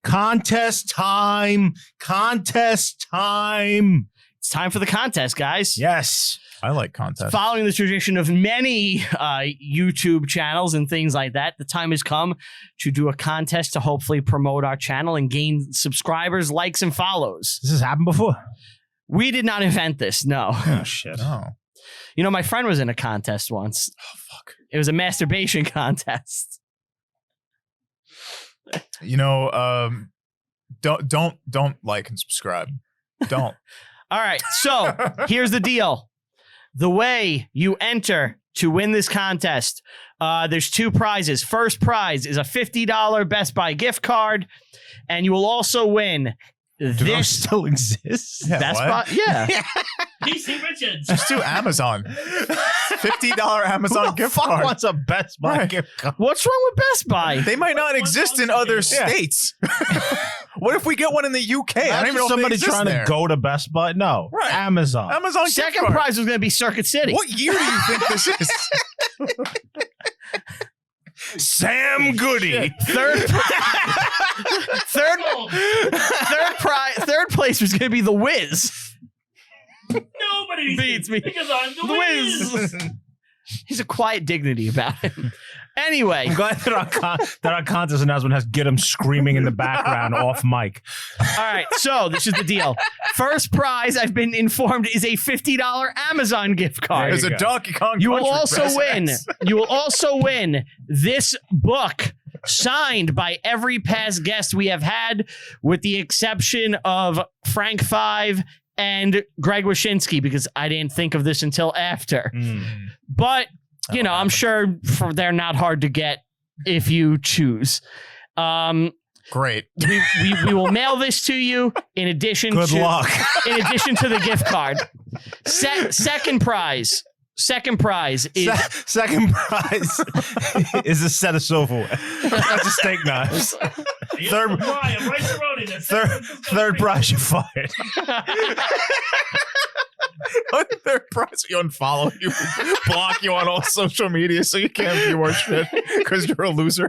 Contest time. Contest time. It's time for the contest, guys. Yes. I like contests. Following the tradition of many YouTube channels and things like that, the time has come to do a contest to hopefully promote our channel and gain subscribers, likes, and follows. This has happened before. We did not invent this, no. Oh, shit. Oh. You know, my friend was in a contest once. Oh, fuck. It was a masturbation contest. You know, don't like and subscribe. Don't. All right, so here's the deal. The way you enter to win this contest, there's two prizes. First prize is a $50 Best Buy gift card, and you will also win Do those this still exist? Yeah, Best what? Buy. Yeah. PC Richards. Just do Amazon. $50 Amazon Who the gift fuck card. wants a Best Buy Right. gift card? What's wrong with Best Buy? They might not exist in other states. What if we get one in the UK? I don't even know somebody if they exist trying there. to go to Best Buy. No, Right. Amazon. Amazon gift Second card. prize was going to be Circuit City. What year do you think this is? Sam Goody. Third place was going to be The Wiz. Nobody Beats me. Because I'm the The Wiz. Wiz. He's a quiet dignity about him. Anyway. I'm glad that our contest announcement has get him screaming in the background off mic. All right, so this is the deal. First prize, I've been informed, is a $50 Amazon gift card. There's a Donkey Kong. You will Country also win. presents. You will also win this book signed by every past guest we have had, with the exception of Frank Five and Greg Wyshynski, because I didn't think of this until after. But you know, I'm sure they're not hard to get if you choose. Great. We will mail this to you in addition Good to luck. in addition to the gift card. Second prize is Second prize is a set of silverware. That's a steak knives. Third prize, you're fired. Third prize, we unfollow you, block you on all social media so you can't view our shit because you're a loser.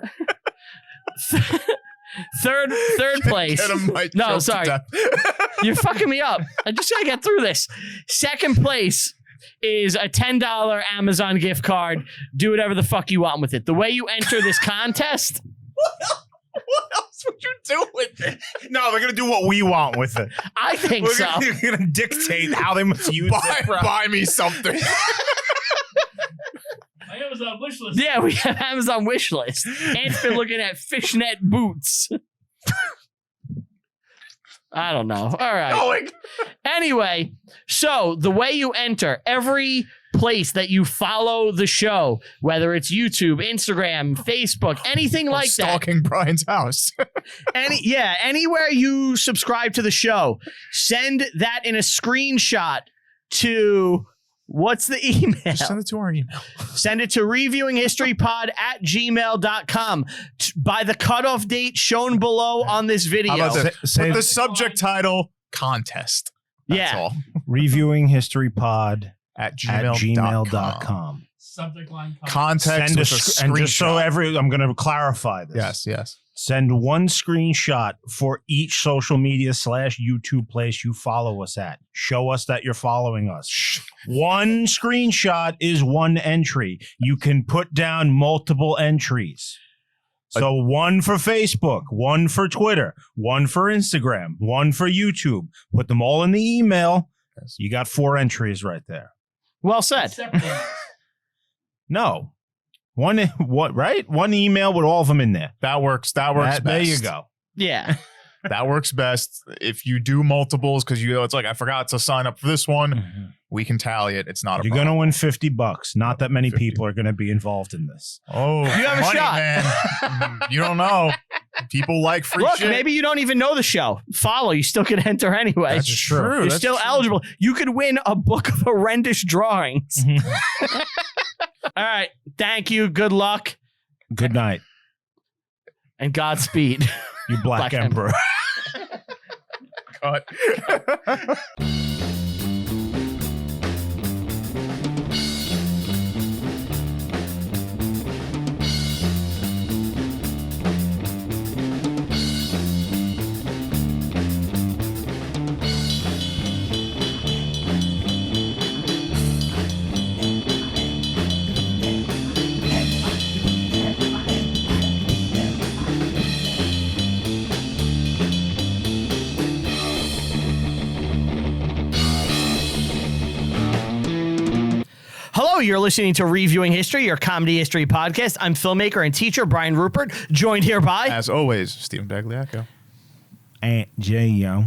third place. Get 'em right No, choked to sorry. death. You're fucking me up. I just gotta get through this. Second place is a $10 Amazon gift card. Do whatever the fuck you want with it. The way you enter this contest. What else would you do with it? No, they're gonna do what we want with it. I think so. We're gonna dictate how they must use it. Buy me something. My Amazon wish list. Yeah, we have Amazon wish list. Ant's been looking at fishnet boots. I don't know. All right. Anyway, so the way you enter, every place that you follow the show, whether it's YouTube, Instagram, Facebook, anything like that. Stalking Brian's house. Anywhere you subscribe to the show, send that in a screenshot to, what's the email? Just send it to our email. Send it to reviewinghistorypod@gmail.com by the cutoff date shown below on this video. How about this? Say- Put the subject title, contest. That's Yeah. all. reviewinghistorypod At at gmail.com. gmail.com. Subject line. Context with a And just so screenshot. I'm going to clarify this. Yes. Send one screenshot for each social media /YouTube place you follow us at. Show us that you're following us. One screenshot is one entry. You can put down multiple entries. So one for Facebook, one for Twitter, one for Instagram, one for YouTube. Put them all in the email. You got 4 entries right there. Well said. No. One email with all of them in there. That works. That works best. There you go. Yeah. That works best. If you do multiples, because it's like, I forgot to sign up for this one, we can tally it. It's not a You're problem. going to win $50. Not that many people are going to be involved in this. Oh, You have a money, shot. man. You don't know. People like free Look, shit. maybe you don't even know the show. Follow. You still could enter anyway. That's true. You're That's still true. eligible. You could win a book of horrendous drawings. All right. Thank you. Good luck. Good night, And Godspeed. you Black Black Emperor. Cut. You're listening to Reviewing History, your comedy history podcast. I'm filmmaker and teacher Brian Rupert, joined here by... As always, Stephen Bagliacco. Aunt J, yo.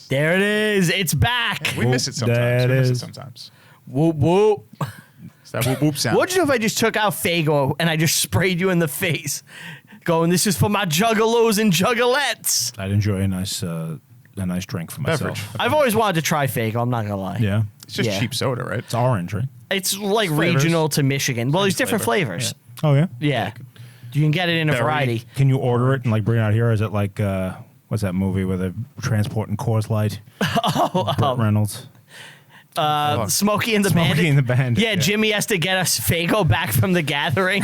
There it is. It's back. We miss it sometimes. Whoop, whoop. It's that whoop whoop sound. What'd you do if I just took out Faygo and I just sprayed you in the face? Going, this is for my juggalos and juggalettes. I'd enjoy a nice drink for myself. Beverage. I've always wanted to try Faygo, I'm not going to lie. Yeah. It's just Yeah. cheap soda, right? It's orange, right? It's like Flavors. regional to Michigan. Well, there's different flavor. flavors. Oh, yeah? Yeah. You can get it in a Berry. variety. Can you order it and like bring it out here? Or is it like, what's that movie where they're transporting Coors Light? Burt Reynolds. Smokey and the Smokey Bandit. and the Bandit. Yeah, Jimmy has to get us Faygo back from the gathering.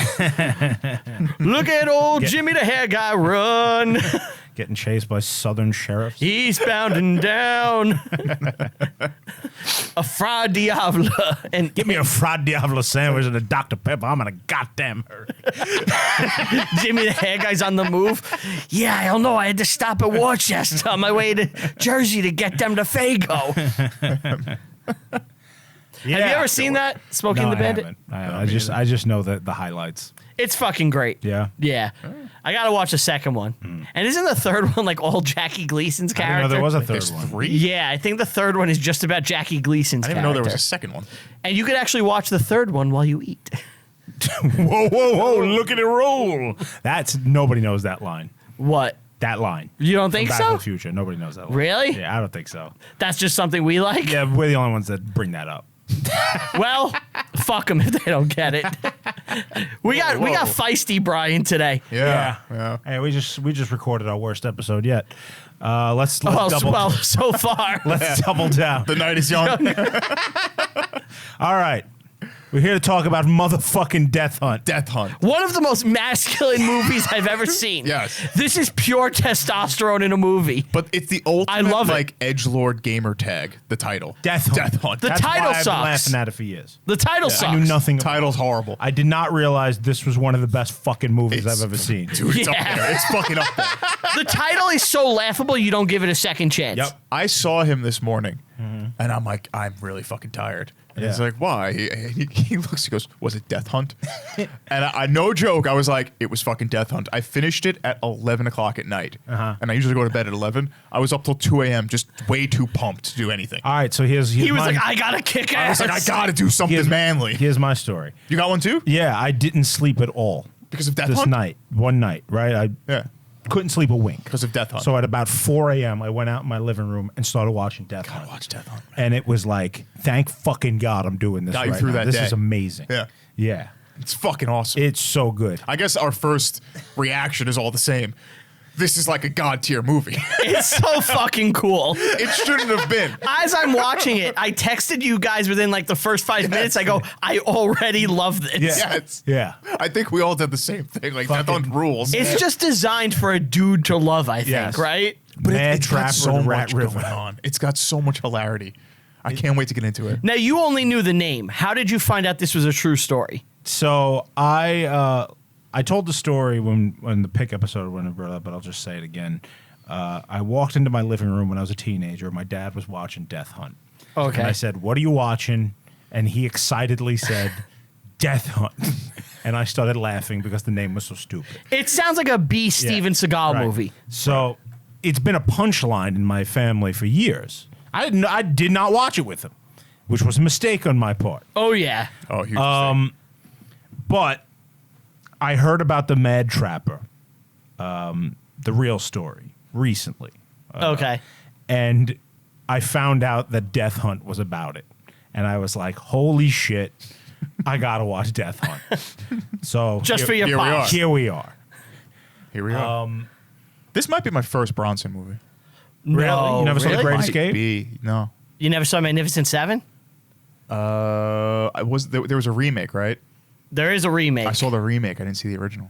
Look at old Jimmy the hair guy run. Getting chased by Southern sheriffs. He's bounding down. A Fra Diavolo. And Give me a fried Diablo sandwich and a Dr. Pepper. I'm in a goddamn hurry. Jimmy the hair guy's on the move. Yeah, I don't know. I had to stop at Worcester on my way to Jersey to get them to Faygo. Have you ever seen that? Smokey and the Bandit? I just know the highlights. It's fucking great. Yeah. Yeah. I got to watch the second one. And isn't the third one like all Jackie Gleason's I didn't character? know there was a third There's one. 3? Yeah, I think the third one is just about Jackie Gleason's I didn't character. even know there was a second one. And you could actually watch the third one while you eat. Whoa, look at it roll. Nobody knows that line. What? That line. You don't From think Back to so? the Future. Nobody knows that line. Really? Yeah, I don't think so. That's just something we like? Yeah, we're the only ones that bring that up. Well, fuck them if they don't get it. We got feisty Brian today. Yeah. Hey, we just recorded our worst episode yet. Let's double. Well, so far. Let's double down. The night is young. All right, we're here to talk about motherfucking Death Hunt. Death Hunt. One of the most masculine movies I've ever seen. Yes. This is pure testosterone in a movie. But it's the ultimate love it. like edgelord gamer tag, the title. Death Hunt. Death Hunt. The That's title why I've been sucks. laughing at it for years. The title sucks. I knew nothing. About Title's horrible. I did not realize this was one of the best fucking movies I've ever seen. Dude, it's up Yeah. there. It's fucking up there. The title is so laughable you don't give it a second chance. Yep. I saw him this morning, and I'm like, I'm really fucking tired. And he's Yeah. like, why? He looks, he goes, was it Death Hunt? And I no joke, I was like, it was fucking Death Hunt. I finished it at 11 o'clock at night. And I usually go to bed at 11. I was up till 2 a.m. just way too pumped to do anything. All right, so here's He was my, like, I gotta kick I ass. was like, I gotta do something here's, manly. Here's my story. You got one too? Yeah, I didn't sleep at all Because of Death this Hunt? night. One night, right? I Yeah. couldn't sleep a wink. Because of Death Hunt. So at about 4 a.m., I went out in my living room and started watching Death Gotta Hunt. watch Death Hunt, man. And it was like, thank fucking God I'm doing this Got you right through now. that This day. is amazing. Yeah. Yeah. It's fucking awesome. It's so good. I guess our first reaction is all the same. This is like a god tier movie. It's so fucking cool. It shouldn't have been. As I'm watching it, I texted you guys within like the first 5 minutes. I go, I already love this. Yes. Yeah. I think we all did the same thing. Like Death Hunt rules. It's just designed for a dude to love, I think, Yes. right? But Mad it's got Trapper, so the much Rat River. going on. It's got so much hilarity. I can't wait to get into it. Now, you only knew the name. How did you find out this was a true story? So I told the story when the pick episode when I brought it up, but I'll just say it again. I walked into my living room when I was a teenager. My dad was watching Death Hunt. Okay. And I said, "What are you watching?" And he excitedly said, "Death Hunt." And I started laughing because the name was so stupid. It sounds like a B. Steven Seagal Right. movie. So it's been a punchline in my family for years. I did not watch it with him, which was a mistake on my part. Oh, yeah. Oh, huge mistake. But I heard about the Mad Trapper, the real story, recently. Okay. And I found out that Death Hunt was about it. And I was like, holy shit, I got to watch Death Hunt. So Just for your here we are. pops. Here we are. Here we are. This might be my first Bronson movie. No, You never saw The really? Great Might Escape? be. No. You never saw Magnificent Seven? I was there was a remake, right? There is a remake. I saw the remake. I didn't see the original.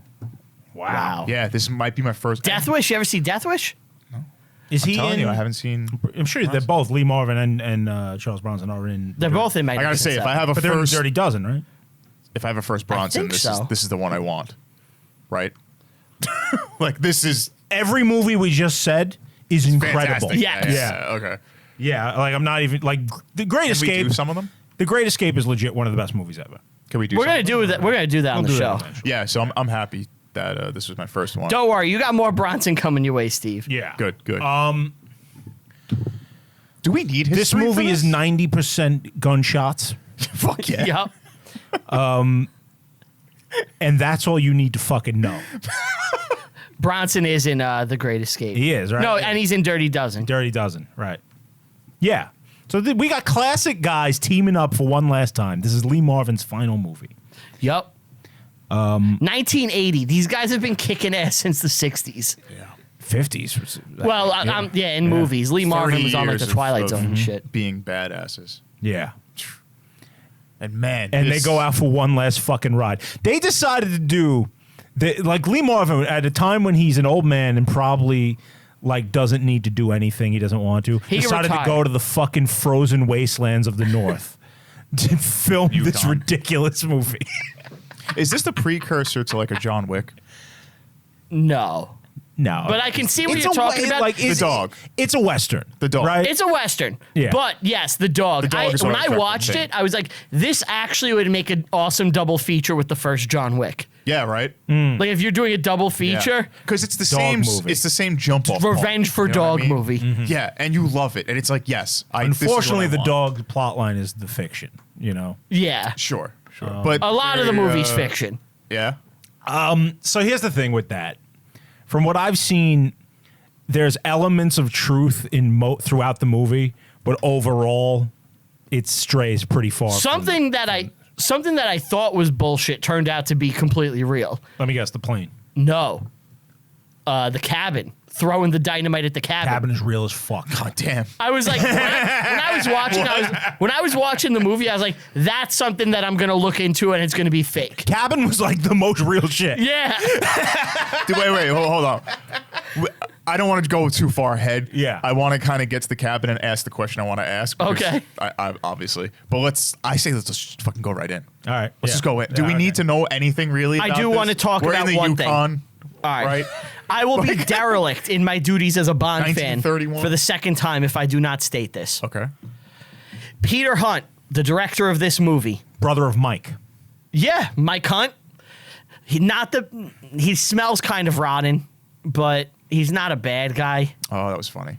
Wow. Yeah, this might be my first. Death Wish? You ever see Death Wish? Is I'm he telling in? you, I haven't seen. I'm sure they're both. Lee Marvin and Charles Bronson are in. They're both in I Magnificent gotta say, if I Seven. have a But they're in first, Dirty Dozen, right? if I have a first Bronson, think this so. is the one I want, right? Like this is Every movie we just said is incredible. fantastic. Yes. Yeah. Okay. Yeah, like I'm not even like The Great Can we Escape. do some of them? The Great Escape is legit one of the best movies ever. Can we do? We're gonna something? do that. We're gonna do that on the We'll do show. that eventually. Yeah, so I'm happy that this was my first one. Don't worry, you got more Bronson coming your way, Steve. Yeah. Good. Do we need history This movie for is 90% gunshots, Fuck yeah. Yup. and that's all you need to fucking know. Bronson is in The Great Escape. He is, right? No, and he's in Dirty Dozen. Dirty Dozen, right. Yeah. So we got classic guys teaming up for one last time. This is Lee Marvin's final movie. Yup. 1980. These guys have been kicking ass since the 60s. 50s. Well, in movies. Lee Marvin 30 was on like years the Twilight of Zone and shit. Being badasses. Yeah. And man, And this- they go out for one last fucking ride. They decided to do, like Lee Marvin, at a time when he's an old man and probably like doesn't need to do anything he doesn't want to, He can decided to retire. go to the fucking frozen wastelands of the North to film this Yukon. ridiculous movie. Is this the precursor to like a John Wick? No. No. But I can see what It's you're a talking wa- about. Like, The dog. It's a Western. The dog. Right? It's a Western. Yeah. But yes, the dog. The dog is what When I I was watched referencing. it, I was like, this actually would make an awesome double feature with the first John Wick. Yeah, right. Like if you're doing a double feature, Because it's the Dog same. movie. It's the same jump off. Revenge for Dog movie. Yeah, and you love it, and it's like yes. Unfortunately, this is the what I want. dog plot line is the fiction, you know? Yeah. Sure. But A lot of the movie's fiction. Yeah. So here's the thing with that. From what I've seen, there's elements of truth in throughout the movie, but overall, it strays pretty far. from- Something that I thought was bullshit turned out to be completely real. Let me guess, the plane. No. The cabin. Throwing the dynamite at the cabin. Cabin is real as fuck. God damn. I was like, when I was watching the movie, I was like, that's something that I'm gonna look into, and it's gonna be fake. Cabin was like the most real shit. Yeah, Dude, wait, hold on. I don't want to go too far ahead. Yeah. I want to kind of get to the cabin and ask the question I want to ask. because Okay. I obviously, but let's just fucking go right in. All right. Let's just go in. Do we need to know anything really? I about do this? wanna talk We're about in the one thing. Yukon, all right. right? I will be derelict in my duties as a Bond fan 1931? for the second time if I do not state this. Okay. Peter Hunt, the director of this movie. Brother of Mike. Yeah, Mike Hunt. He smells kind of rotten, but he's not a bad guy. Oh, that was funny.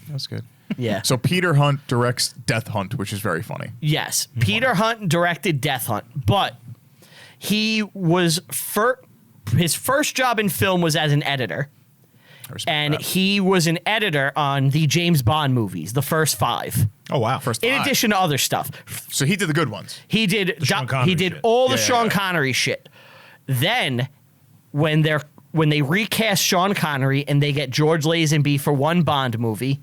That was good. Yeah. So Peter Hunt directs Death Hunt, which is very funny. Yes, Peter Hunt directed Death Hunt, but he was his first job in film was as an editor, I respect and that. he was an editor on the James Bond movies, the first 5. Oh, wow. First In five. addition to other stuff, So he did the good ones. he did Sean Connery he did shit. all the Yeah, Sean yeah. Connery shit. Then, when they recast Sean Connery and they get George Lazenby for one Bond movie,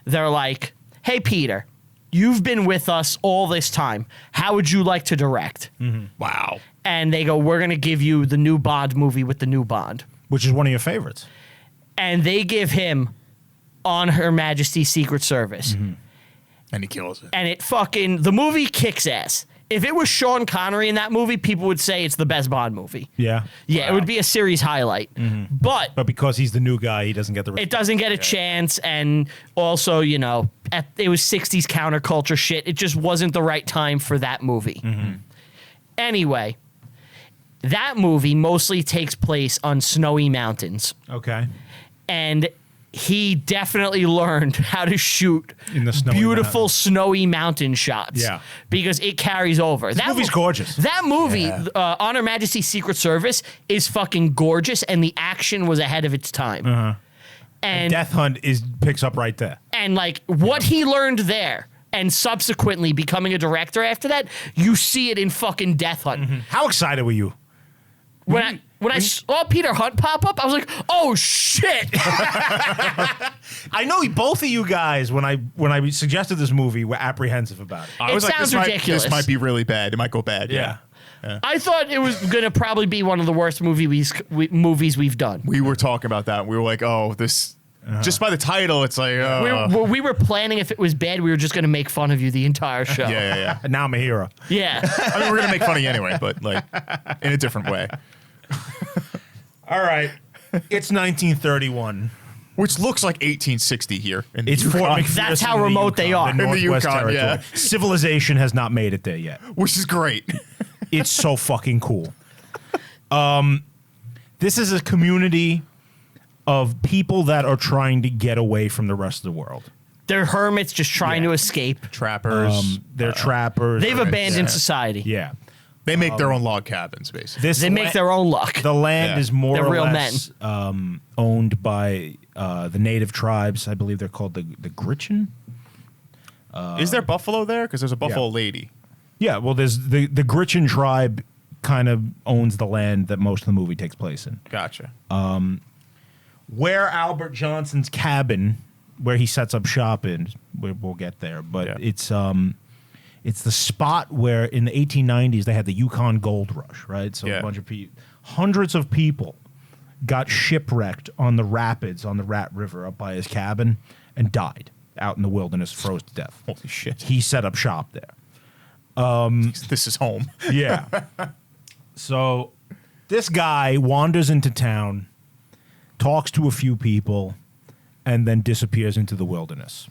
they're like, "Hey, Peter, you've been with us all this time. How would you like to direct?" Wow. And they go, "We're going to give you the new Bond movie with the new Bond." Which is one of your favorites. And they give him On Her Majesty's Secret Service. And he kills it. And the movie kicks ass. If it was Sean Connery in that movie, people would say it's the best Bond movie. Yeah. Yeah, it would be a series highlight. But But because he's the new guy, he doesn't get the it doesn't get a chance. And also, it was 60s counterculture shit. It just wasn't the right time for that movie. Anyway, that movie mostly takes place on snowy mountains. Okay. And he definitely learned how to shoot In the snowy beautiful mountains. snowy mountain shots. Yeah. Because it carries over. That movie's gorgeous. That movie, On Her Majesty's Secret Service, is fucking gorgeous, and the action was ahead of its time. And Death Hunt picks up right there. and like what he learned there, and subsequently becoming a director after that, you see it in fucking Death Hunt. How excited were you? When I saw Peter Hunt pop up, I was like, "Oh shit!" I know both of you guys, when I suggested this movie, were apprehensive about it. I was like, sounds this ridiculous. This might be really bad. It might go bad. Yeah. I thought it was gonna probably be one of the worst movies we've done. We were talking about that. We were like, oh, this. Just by the title, it's like, We were planning if it was bad, we were just gonna make fun of you the entire show. yeah. And now I'm a hero. Yeah. I mean, we're gonna make fun of you anyway, but like in a different way. All right. It's 1931. Which looks like 1860 here. In the It's Fort Yukon, McPherson That's how in the remote they Yukon, are. the In the Northwest Yukon, Territory. yeah. Civilization has not made it there yet. which is great. It's so fucking cool. This is a community of people that are trying to get away from the rest of the world. They're hermits just trying to escape. Trappers. They're trappers. They've abandoned yeah. society. Yeah. They make their own log cabins, basically. This They make their own luck. The land Yeah. is more They're or real less owned by the native tribes. I believe they're called the Gritchen. Is there buffalo there? Because there's a buffalo lady. Yeah, well, there's the Gritchen tribe kind of owns the land that most of the movie takes place in. Gotcha. Where Albert Johnson's cabin, where he sets up shop in, we'll get there, but Yeah. it's the spot where in the 1890s they had the Yukon Gold Rush, right? So Yeah. a bunch of people, hundreds of people got shipwrecked on the rapids on the Rat River up by his cabin and died out in the wilderness, froze to death. Holy shit. He set up shop there. This is home. Yeah. So this guy wanders into town, talks to a few people, and then disappears into the wilderness.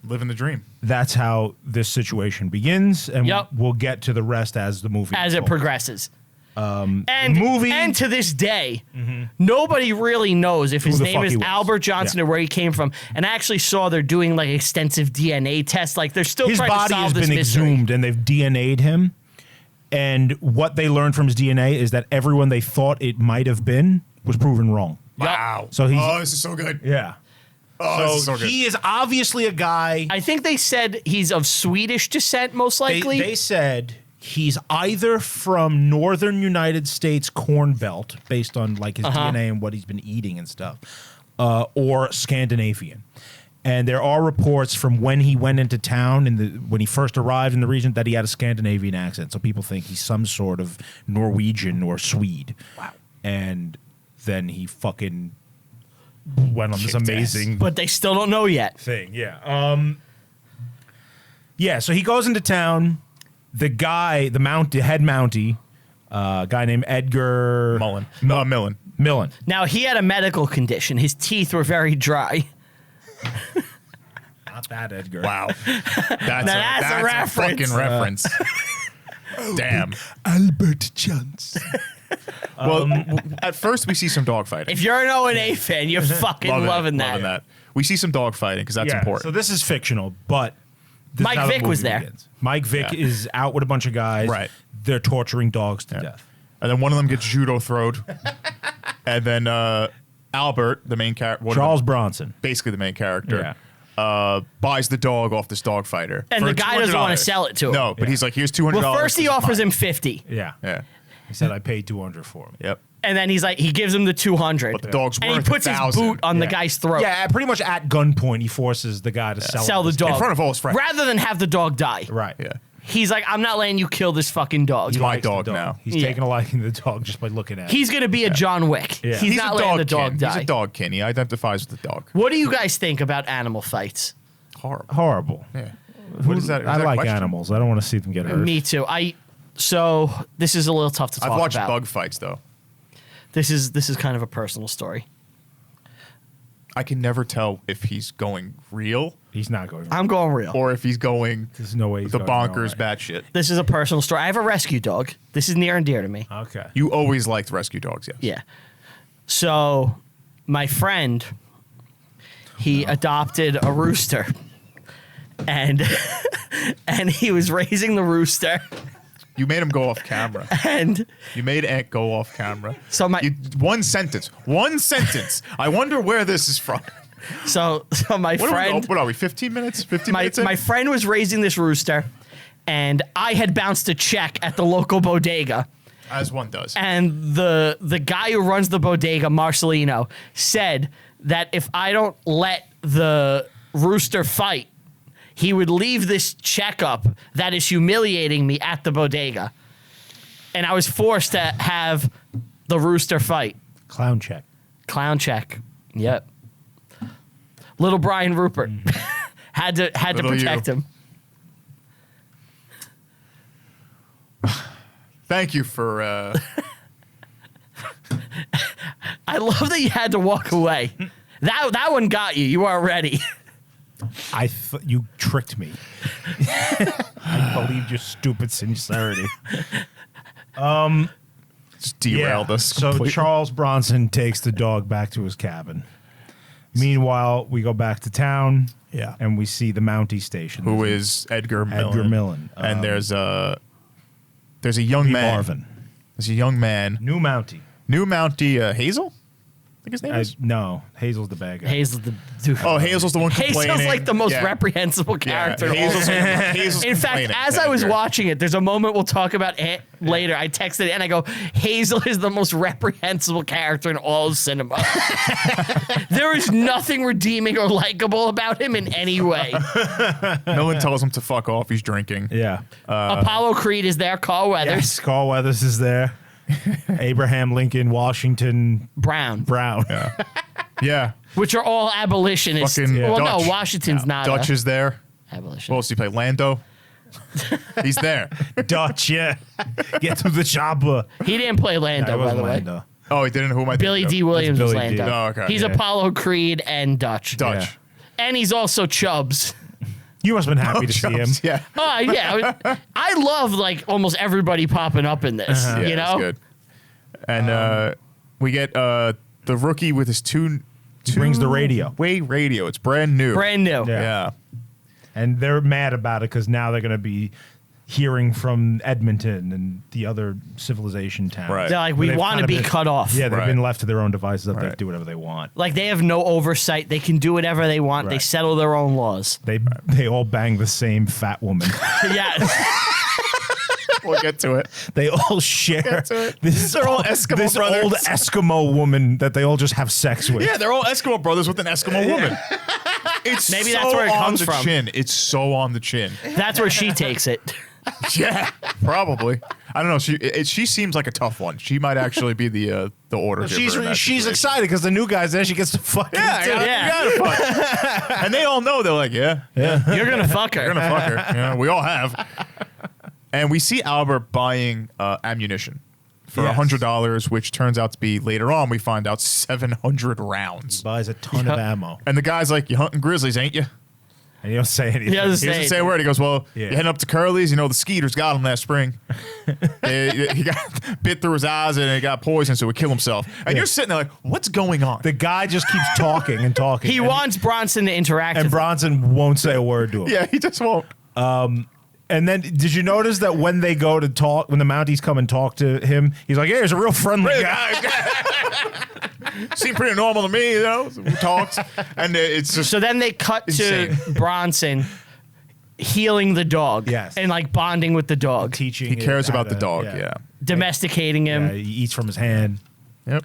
Living the dream. That's how this situation begins, and Yep. we'll get to the rest as the movie as it unfolds. progresses. And movie- and to this day, nobody really knows if his the name fuck is he was. Albert Johnson Yeah. or where he came from. And I actually saw they're doing like extensive DNA tests. Like they're still His trying to body solve has this been mystery. exhumed, and they've DNA'd him. And what they learned from his DNA is that everyone they thought it might have been was proven wrong. Wow. So he's- Oh, this is so good. Yeah. Oh, this is so good. He is obviously a guy. I think they said he's of Swedish descent, most likely. They said he's either from northern United States corn belt, based on like his DNA and what he's been eating and stuff, or Scandinavian. And there are reports from when he went into town and when he first arrived in the region that he had a Scandinavian accent. So people think he's some sort of Norwegian or Swede. Wow. And then he fucking went on this Kicked ass. amazing but they still don't know yet. thing. Yeah. Yeah. So he goes into town. The guy, the head Mountie, a guy named Edgar Millen. Millen. Now, he had a medical condition. His teeth were very dry. Not that Edgar. Wow. That's, that's a reference. fucking reference. Damn. Albert Johnson. Well, at first we see some dogfighting. If you're an O&A fan, you're fucking loving that. We see some dogfighting because that's important. So this is fictional, but this is Mike how the Vick was movie there. begins. Mike Vick Yeah. is out with a bunch of guys. Right. They're torturing dogs to death. And then one of them gets judo throwed. And then Albert, the main character, Charles Bronson. basically the main character, buys the dog off this dog fighter. And for the guy doesn't want to $200. sell it to him. No, but he's like, here's $200. Well, first he This is offers mine. him 50. Yeah. Yeah. He said, I paid $200 for him. Yep. And then he's like, he gives him the 200. But the dog's and he worth puts his 1,000. boot on the Yeah. guy's throat. Yeah, pretty much at gunpoint, he forces the guy to Sell the this dog. In front of all his friends. Rather than have the dog die. Right. Yeah. He's like, I'm not letting you kill this fucking dog. He's my Likes the dog now. He's Yeah. taking a liking to the dog just by looking at it. He's going to be a John Wick. Yeah. He's not a letting the dog dog kin. die. He's a dog kin. He identifies with the dog. What do you guys think about animal fights? Horrible. Horrible. Yeah. What is that? Is I that a like question? animals. I don't want to see them get hurt. Me too. So this is a little tough to talk I've watched about. bug fights though. This is kind of a personal story. I can never tell if he's going real He's not going. I'm going real. or if he's going There's no way he's the going bonkers no way. batshit. This is a personal story. I have a rescue dog. This is near and dear to me. Okay. You always liked rescue dogs, yes. Yeah. So my friend, he adopted a rooster. And and he was raising the rooster. You made him go off camera. And You made Ant go off camera. so my One sentence. One sentence. I wonder where this is from. so my What friend are we? 15 minutes? 15 my minutes in? my friend was raising this rooster, and I had bounced a check at the local bodega. As one does. And the guy who runs the bodega, Marcelino, said that if I don't let the rooster fight, he would leave this checkup that is humiliating me at the bodega. And I was forced to have the rooster fight. Clown check. Clown check. Yep. Little Brian Rupert had to Little protect you. him. Thank you for I love that you had to walk away. That one got you. You are ready. You tricked me. I believed your stupid sincerity. Just derailed us So completely. Charles Bronson takes the dog back to his cabin. Meanwhile, we go back to town. Yeah. And we see the Mountie station. Who is Edgar Millen. Edgar Millen. And there's a young man. Marvin. There's a young man. New Mountie. New Mountie, Hazel? I think his name is? No, Hazel's the bad guy. Hazel's the dude. Oh, Hazel's the one complaining. Hazel's like the most Yeah. reprehensible character. Yeah. Hazel's In fact, complaining as to I was Edgar. watching it, there's a moment we'll talk about it later. I texted it and I go, Hazel is the most reprehensible character in all of cinema. There is nothing redeeming or likable about him in any way. Millen tells him to fuck off. He's drinking. Yeah. Apollo Creed is there. Carl Weathers. Yes, Carl Weathers is there. Abraham Lincoln, Washington Brown. Brown. Yeah. Which are all abolitionists. Fucking Well, Dutch. no, Washington's not Dutch is there. abolitionist. What else do you play? Lando? He's there. Dutch, yeah. Get to the chopper. He didn't play Lando, That by was the way. Lando. Oh, he didn't? Who am I Billy thinking D. of? Williams Billy was D. Lando. Oh, okay. He's Yeah. Apollo Creed and Dutch. Dutch. Yeah. And he's also Chubbs. You must have been happy to see him. Yeah. Oh, yeah. I love, like, almost everybody popping up in this, Yeah, you know? it's good. And we get the rookie with his two brings the radio. way radio. It's brand new. Brand new. Yeah. Yeah. And they're mad about it because now they're going to be hearing from Edmonton and the other civilization towns. Right. They're like, Where we they've want to kind of be been- cut off. Yeah, they've Right. been left to their own devices. They Right. do whatever they want. Like, they have no oversight. They can do whatever they want. They Right. settle their own laws. They all bang the same fat woman. Yeah. We'll get to it. They all share this, They're all Eskimo this brothers. old Eskimo woman that they all just have sex with. Yeah, they're all Eskimo brothers with an Eskimo woman. It's Maybe so that's where it on comes the from. Chin. It's so on the chin. That's where she takes it. Yeah, probably. I don't know. She seems like a tough one. She might actually be the order giver. in that She's situation. excited because the new guy's there. She gets to fuck him Yeah, too. Yeah. you gotta fuck. And they all know. They're like, yeah, You're going to fuck her. we're gonna fuck her. Yeah, we all have. And we see Albert buying ammunition for Yes. $100, which turns out to be later on. We find out 700 rounds. Buys a ton of ammo. And the guy's like, "You hunting grizzlies, ain't you?" And you don't say anything. He doesn't He doesn't say say a word. He goes, "Well, Yeah. you're heading up to Curly's. You know the skeeters got him last spring. he got bit through his eyes and he got poisoned, so he killed himself." And you're sitting there like, "What's going on?" The guy just keeps talking and talking. He and, wants Bronson to interact and with him. Bronson won't say a word to him. Yeah, he just won't. And then, did you notice that when they go to talk, when the Mounties come and talk to him, he's like, "Yeah, he's a real friendly guy." Seemed pretty normal to me, you know. We talked, and it's just So then they cut Insane. to Bronson healing the dog. Yes. And like bonding with the dog. Teaching. he it cares how about the to- dog. Yeah. Domesticating him. Yeah, he eats from his hand. Yep.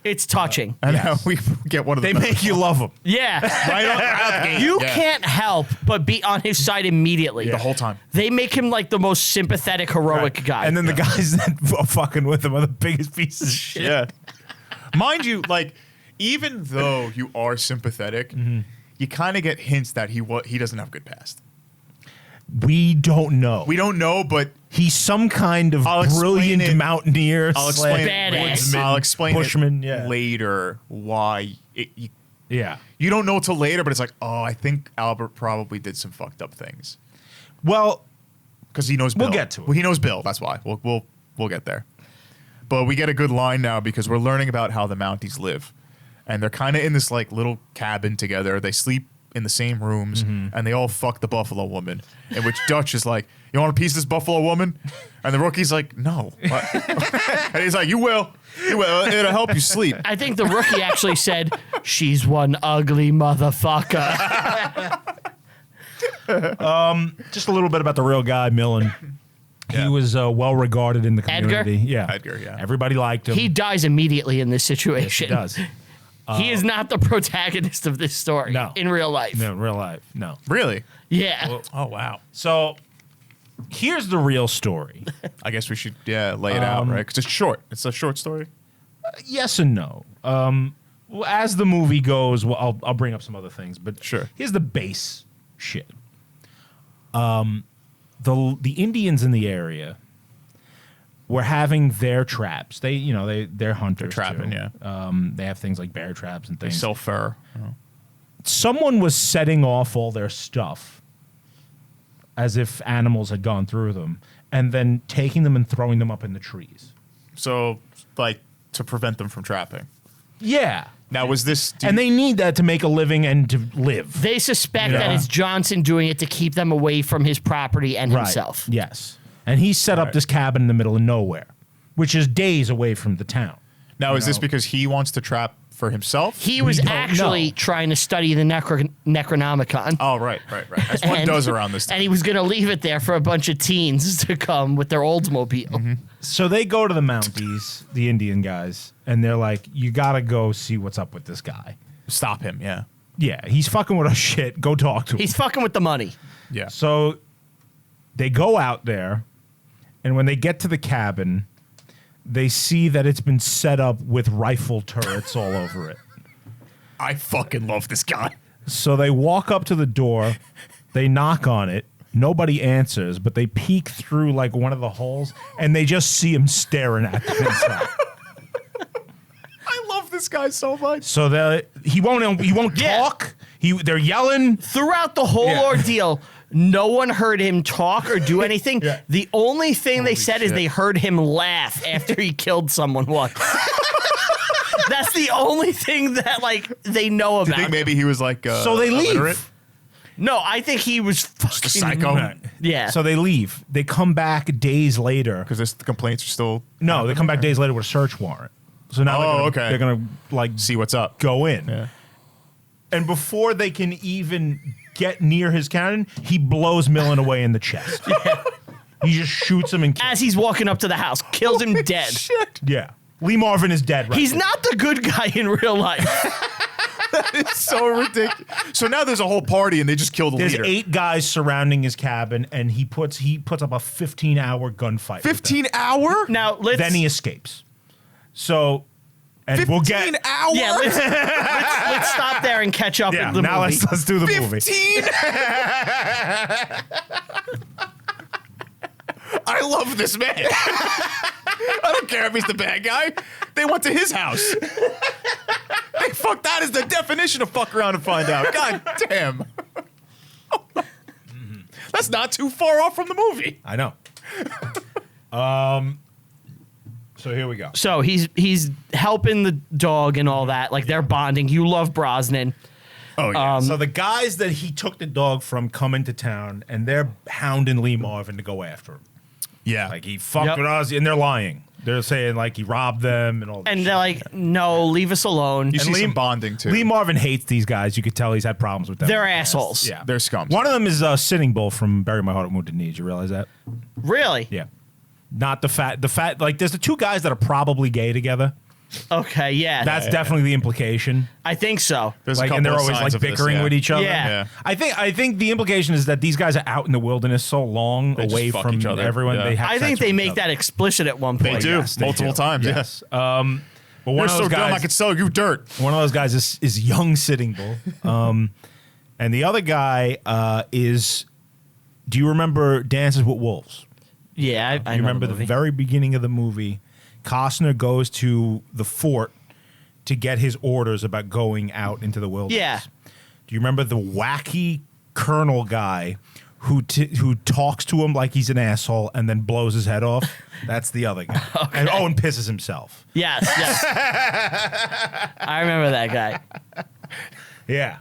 It's touching. And Yes. now we get one of the They make you love him. Yeah. right out the gate. You Yeah. can't help but be on his side immediately. the whole time. They make him like the most sympathetic, heroic guy. And then the guys that are fucking with him are the biggest pieces of shit. Yeah. Mind you, like, even though you are sympathetic, you kind of get hints that he doesn't have a good past. We don't know. We don't know, but He's some kind of I'll explain brilliant it. mountaineer. I'll explain Badass. I'll explain Bushman, it yeah. later why Yeah. you don't know till later, but it's like, oh, I think Albert probably did some fucked up things Well, because he knows Bill. We'll get to it. Well, he knows Bill. That's why we'll get there. But we get a good line now because we're learning about how the Mounties live, and they're kind of in this like little cabin together. They sleep in the same rooms, and they all fuck the buffalo woman. In which Dutch is like, "You want a piece of this buffalo woman?" And the rookie's like, "No." And he's like, "You will. You will. It'll help you sleep." I think the rookie actually said, "She's one ugly motherfucker." just a little bit about the real guy, Millen. Yeah. He was well regarded in the Edgar? community. Yeah. Edgar, yeah. Everybody liked him. He dies immediately in this Yes, situation. he does. He is not the protagonist of this story No. in real life. No, in real life. No. Really? Yeah. Oh wow. So here's the real story. I guess we should lay it out, right? Because it's short. It's a short story. Yes and no. Well, as the movie goes, well, I'll bring up some other things, but Sure. here's the base shit. The Indians in the area were having their traps. They're hunters. trapping, too. yeah. They have things like bear traps and They things. sell fur. Someone was setting off all their stuff as if animals had gone through them, and then taking them and throwing them up in the trees. So, like, to prevent them from trapping. Yeah. Now, was this... And they need that to make a living and to live. They suspect Yeah. that it's Johnson doing it to keep them away from his property and himself. Yes. And he set up this cabin in the middle of nowhere, which is days away from the town. Now, is this because he wants to trap for himself? He was don't actually know. trying to study the Necronomicon. Oh, right. As one does around this time. And he was going to leave it there for a bunch of teens to come with their Oldsmobile. So they go to the Mounties, the Indian guys, and they're like, you got to go see what's up with this guy. Stop him, yeah. Yeah, he's fucking with us shit. Go talk to him. He's fucking with the money. Yeah. So they go out there, and when they get to the cabin, they see that it's been set up with rifle turrets all over it. I fucking love this guy. So they walk up to the door, they knock on it, nobody answers, but they peek through like one of the holes, and they just see him staring at them inside. I love this guy so much. So he won't Yeah. talk. They're yelling. Throughout the whole Yeah. ordeal, no one heard him talk or do anything. Yeah. The only thing they said is shit. they heard him laugh after he killed someone once. That's the only thing that they know Do you about. think maybe he was like So they leave. illiterate? No, I think he was fucking a psycho? Right. Yeah. So they leave. They come back days later. Because the complaints are still... No, they come back days later with a search warrant. So now Okay. they're gonna like See what's up. go in. Yeah. And before they can even get near his cannon, he blows Millen away in the chest. He just shoots him and kills As he's walking up to the house, kills him dead. Shit. him. Yeah. Lee Marvin is dead right He's now. not the good guy in real life. It's so ridiculous. So now there's a whole party and they just kill the There's leader. 8 guys surrounding his cabin, and he puts up a 15-hour gunfight. with them. 15 hour? Now let's Then he escapes. So, and 15 we'll get. hour? yeah, let's stop there and catch up Yeah, with the now movie. let's do the movie. 15? I love this man. I don't care if he's the bad guy. They went to his house. Hey, fuck, that is the definition of fuck around and find out. God damn. That's not too far off from the movie. I know. So here we go. So he's helping the dog and all that. Like they're bonding. You love Brosnan. Oh, yeah. So the guys that he took the dog from come into town, and they're hounding Lee Marvin to go after him. yeah. Like, he fucked Yep. with us, and they're lying. They're saying, like, he robbed them and all that And shit. they're like, no, leave us alone. you see Lee- some bonding, too. Lee Marvin hates these guys. You could tell he's had problems with them. They're in the past. assholes. Yeah. They're scums. One of them is Sitting Bull from Bury My Heart at Wounded Knee. Did you realize that? Really? Yeah. Not the fat, like, there's the 2 guys that are probably gay together. Okay, yeah. That's definitely the implication. I think so. There's Like, a and couple they're of always signs like of this, bickering yeah. with each other. Yeah. Yeah. I think the implication is that these guys are out in the wilderness so long They just away fuck from each other. everyone. Yeah. They have I sex think they with make each other. that explicit at one They point. do. Yes, they Multiple do. times, Yes. yeah. But one You're of so those dumb, I guys, could sell you dirt. one of those guys is young Sitting Bull, and the other guy is. Do you remember Dances with Wolves? Yeah, I You know remember the the movie. very beginning of the movie? Costner goes to the fort to get his orders about going out into the wilderness. Yeah. Do you remember the wacky colonel guy who talks to him like he's an asshole and then blows his head off? That's the other guy. And pisses himself. Yes, yes. I remember that guy. Yeah.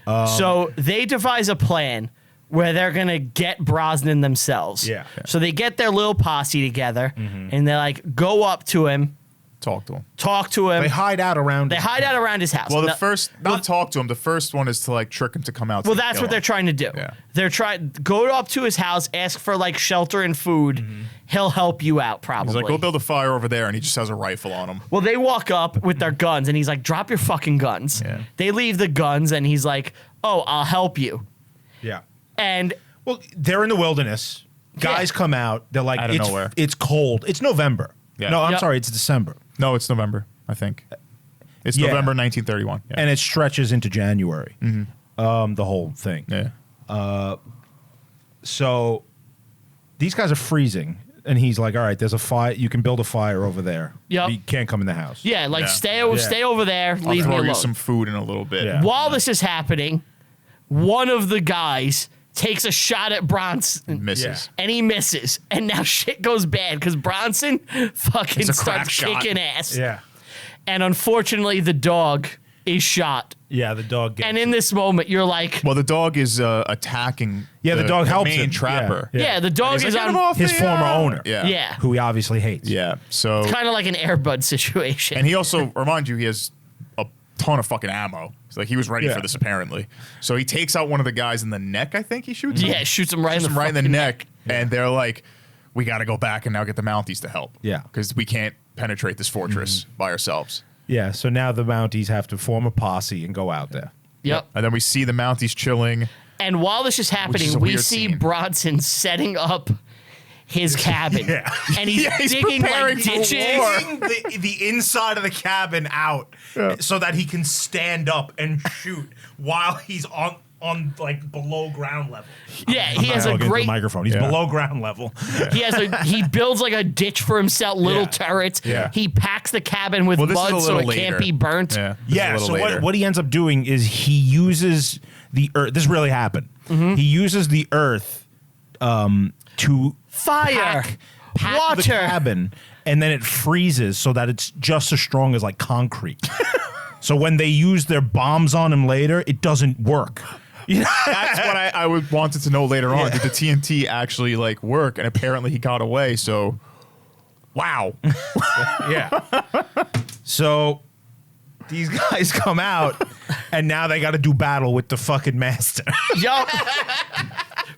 So they devise a plan where they're going to get Brosnan themselves. Yeah. So they get their little posse together and they're like, go up to him, Talk to him. talk to him. They hide out around. They hide out around his house. Well, the No- first, not talk to him. The first one is to like trick him to come out. Well, that's what they're trying to do. Yeah. They're trying go up to his house, ask for like shelter and food. He'll help you out, probably. He's like, go build a fire over there, and he just has a rifle on him. Well, they walk up with their guns, and he's like, drop your fucking guns. Yeah. They leave the guns, and he's like, oh, I'll help you. Yeah. And Well, they're in the wilderness. Guys come out. They're like, Out of nowhere. It's cold. It's November. Yeah. No, I'm Yep. sorry. It's December. No, it's November, I think. It's Yeah. November 1931. Yeah. And it stretches into January. The whole thing. yeah. So these guys are freezing. And he's like, all right, there's a fire. You can build a fire over there. Yep. You can't come in the house. Yeah, like Yeah. stay over there. I'll Leave me throw alone. you some food in a little bit. Yeah. While this is happening, one of the guys takes a shot at Bronson. Misses. And he misses. And now shit goes bad because Bronson fucking It's a crap starts shot. kicking ass. Yeah. And unfortunately, the dog is shot. Yeah, the dog gets And in this moment, you're like, Well, the dog is attacking. Yeah, the dog helps main him. trapper. Yeah. yeah, the dog He's like, is "Get him on. off his me, former owner. Yeah. Yeah. who he obviously hates. Yeah. So, Kind of like an Airbud situation. and he also, remind you, he has a ton of fucking ammo. It's like he was ready Yeah. for this apparently. So he takes out one of the guys in the neck. I think he shoots. him. yeah, shoots him right in the Shoots him right in the fucking neck, and they're like, "We got to go back and now get the Mounties to help." Yeah. because we can't penetrate this fortress by ourselves. Yeah, so now the Mounties have to form a posse and go out there. Yep. And then we see the Mounties chilling. And while this is is happening, a we weird see scene. Bronson setting up his cabin. Yeah. And he's, Yeah, he's digging preparing like for ditches. war. the inside of the cabin out so that he can stand up and shoot while he's on like below ground level. Yeah, he has a I'll get to the great. microphone. He's Yeah. below ground level. He builds like a ditch for himself, little Yeah. turrets. Yeah. He packs the cabin with Well, this is a mud so little it can't later. be burnt. Yeah. This is a Yeah, little so later. what he ends up doing is he uses the earth. This really happened. He uses the earth to Fire, pack the water. cabin, and then it freezes so that it's just as strong as like concrete. So when they use their bombs on him later, it doesn't work. You know? That's what I would wanted to know later on. Did the TNT actually like work? And apparently he got away. So, wow. Yeah. So these guys come out, and now they got to do battle with the fucking master. Yup.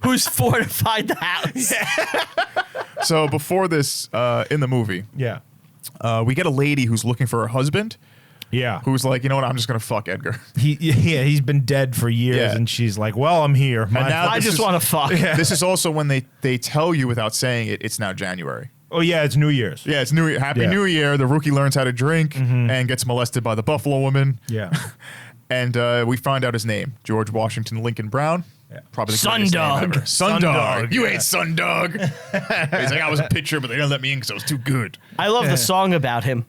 Who's fortified the house? So before this, in the movie, Yeah. we get a lady who's looking for her husband, Yeah. who's like, you know what? I'm just gonna fuck Edgar. He's been dead for years, Yeah. and she's like, "Well, I'm here." now I this just is- want to fuck. This is also when they tell you without saying it. It's now January. Oh yeah, it's New Year's. Yeah, it's New Happy Yeah. New Year. The rookie learns how to drink and gets molested by the Buffalo woman. Yeah. And we find out his name, George Washington Lincoln Brown. Yeah. Probably the Sun greatest name Dog. ever. Sun Dog. You yeah. ain't Sun Dog. He's like, I was a pitcher, but they didn't let me in because I was too good. I love the song about him.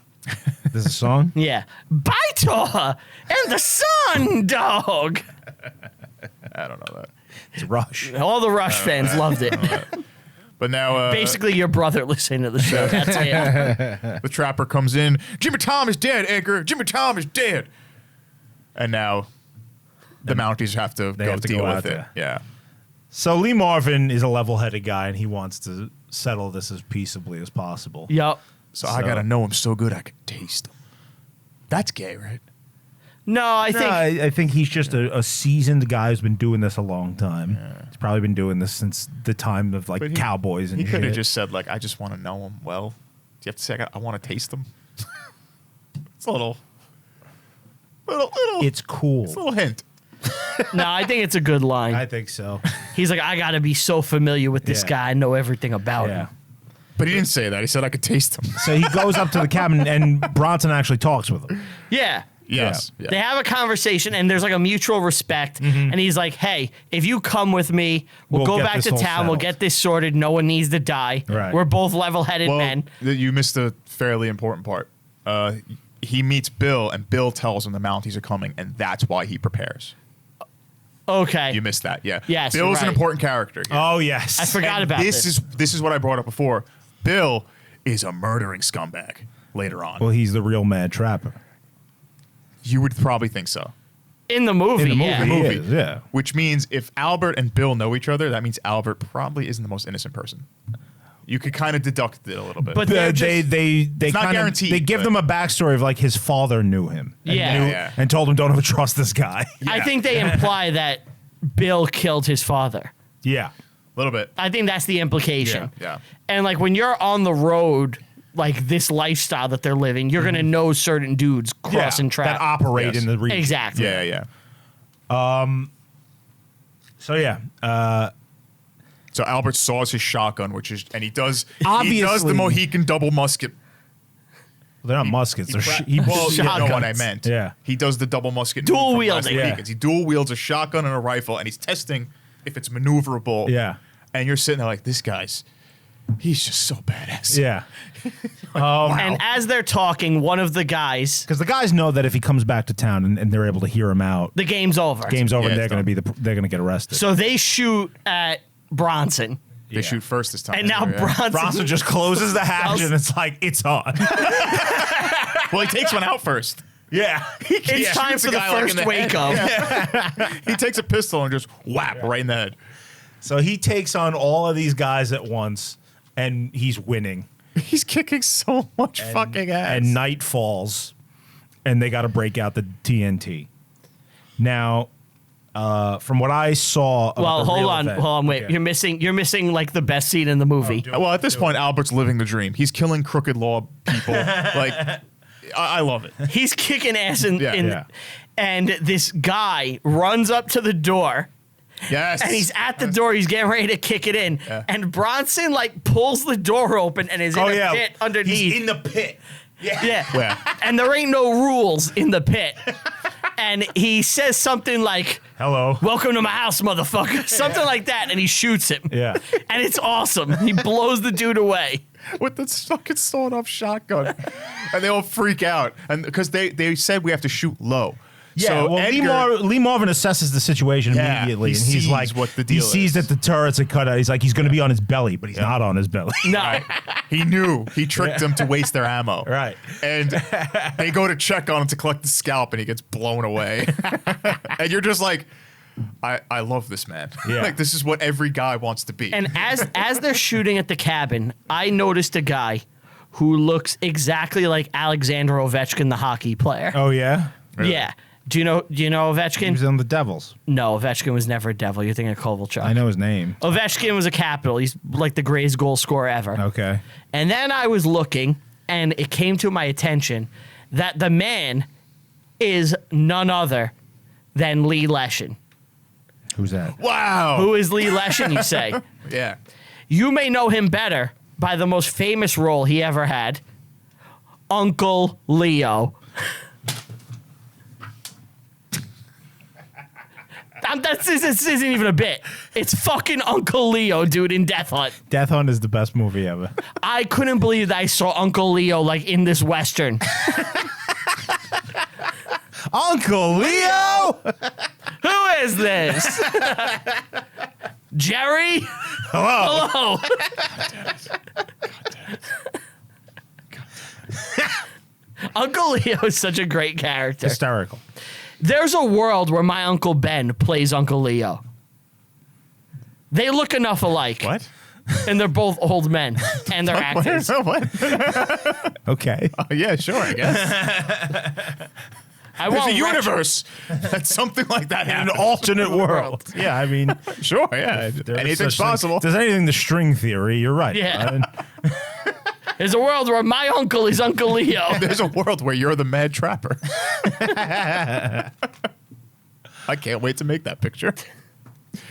There's a song. Yeah. Baitor and the Sun Dog. I don't know that. It's Rush. All the Rush fans loved it. But now Basically, your brother listening to the show. That's it. the trapper comes in. Jimmy Tom is dead, Edgar. Jimmy Tom is dead. And now the Mounties have to They go have to deal go with out it. there. Yeah. So Lee Marvin is a level-headed guy, and he wants to settle this as peaceably as possible. Yup. So I gotta know him so good I can taste him. That's gay, right? No, I No, think I think he's just a seasoned guy who's been doing this a long time. He's probably been doing this since the time of like But he- cowboys and He could have shit. just said like, I just want to know him well. Do you have to say I want to taste him? It's a little. It's cool. It's a little hint. no, I think it's a good line. I think so. He's like, I got to be so familiar with this Yeah. guy. I know everything about Yeah. him. But he didn't say that. He said I could taste him. So he goes up to the cabin, and Bronson actually talks with him. Yeah. Yes. They have a conversation and there's like a mutual respect. And he's like, hey, if you come with me, we'll go We'll get back this to all town. We'll settled." get this sorted. No one needs to die. Right. We're both level headed Well, men. you missed a fairly important part. He meets Bill, and Bill tells him the Mounties are coming, and that's why he prepares. Okay. You missed that, yeah. Yes, Bill's you're an right. important character. Here. Oh yes, I forgot And about this. this. This is what I brought up before. Bill is a murdering scumbag. Later on, Well, he's the real mad trapper. you would probably think so. In the movie, In the yeah. movie, he Movie. is, yeah. Which means if Albert and Bill know each other, that means Albert probably isn't the most innocent person. You could kind of deduct it a little bit. But they're just- They not kind of guaranteed, they give but- them a backstory of like his father knew him. And Yeah. Yeah. and told him don't ever trust this guy. I think they imply that Bill killed his father. Yeah. a little bit. I think that's the implication. Yeah. And like when you're on the road, like this lifestyle that they're living, you're gonna know certain dudes crossing Yeah, traffic. that operate Yes. in the region. Exactly. Yeah, yeah. So yeah, So Albert saws his shotgun, and he does the Obviously- Mohican double musket. they're not muskets. They're Well, you know what I Shotguns. meant. Yeah. He does the double musket. Dual move from Last wielding. Mohicans. He dual wields a shotgun and a rifle, and he's testing if it's maneuverable. Yeah. And you're sitting there like, this guy's He's just so badass. Yeah. And as they're talking, one of the guys, Because the guys know that if he comes back to town and they're able to hear him out, the game's over. game's over. Yeah, And it's they're gonna get arrested. So they shoot at Bronson. They shoot first this time. And now Yeah. Bronson just closes the hatch and it's like it's on. Well, he takes one out first. Yeah. It's time shoots for a the guy, like, in first the wake head. up. He takes a pistol and just whap right in the head. So he takes on all of these guys at once, and he's winning. He's kicking so much fucking ass. And night falls, and they got to break out the TNT. Now, from what I saw, of Well, the hold real on, event- hold on, wait. Yeah. You're missing like the best scene in the movie. Well, at this point, Albert's living the dream. He's killing crooked law people. Like, I love it. He's kicking ass in, Yeah. and this guy runs up to the door. Yes. And he's at the door. He's getting ready to kick it in. Yeah. And Bronson like pulls the door open and is in a pit underneath. He's in the pit. Yeah. Yeah. Yeah. And there ain't no rules in the pit. And he says something like, Hello. "Welcome to my house, motherfucker." Something like that. And he shoots him. Yeah. And it's awesome. He blows the dude away. With this fucking sawed-off shotgun. And they all freak out. And because they said we have to shoot low. Yeah, So well, Lee Marvin assesses the situation Yeah, immediately, he and he's sees like, what the he deal sees is. that the turrets are cut out. He's like, he's going to be on his belly, but he's not on his belly. No. He knew. He tricked them to waste their ammo. Right. And they go to check on him to collect the scalp, and he gets blown away. And you're just like, I love this man. Yeah. Like, this is what every guy wants to be. And as they're shooting at the cabin, I noticed a guy who looks exactly like Alexander Ovechkin, the hockey player. Oh yeah, Yeah. Do you know he Ovechkin? was on the Devils. No, Ovechkin was never a Devil. You're thinking of Kovalchuk. I know his name. Ovechkin was a Capital. He's like the greatest goal scorer ever. Okay. And then I was looking, and it came to my attention that the man is none other than Lee Leshin. Who's that? wow. Who is Lee Leshin, you say? Yeah. You may know him better by the most famous role he ever had, Uncle Leo. This isn't even a bit. It's fucking Uncle Leo, dude, in Death Hunt. Death Hunt is the best movie ever. I couldn't believe that I saw Uncle Leo like in this Western. Uncle Leo. Who is this? Jerry? Hello. Hello. Uncle Leo is such a great character. Hysterical. There's a world where my Uncle Ben plays Uncle Leo. They look enough alike. What? And they're both old men. And they're actors. What? Okay. Yeah, sure, I guess. I There's want a universe that something like that In an happens. alternate world. Yeah, I mean, Sure, yeah. there is Anything's such thing- possible. If there's anything the string theory, you're right. Yeah. There's a world where my uncle is Uncle Leo. There's a world where you're the mad trapper. I can't wait to make that picture.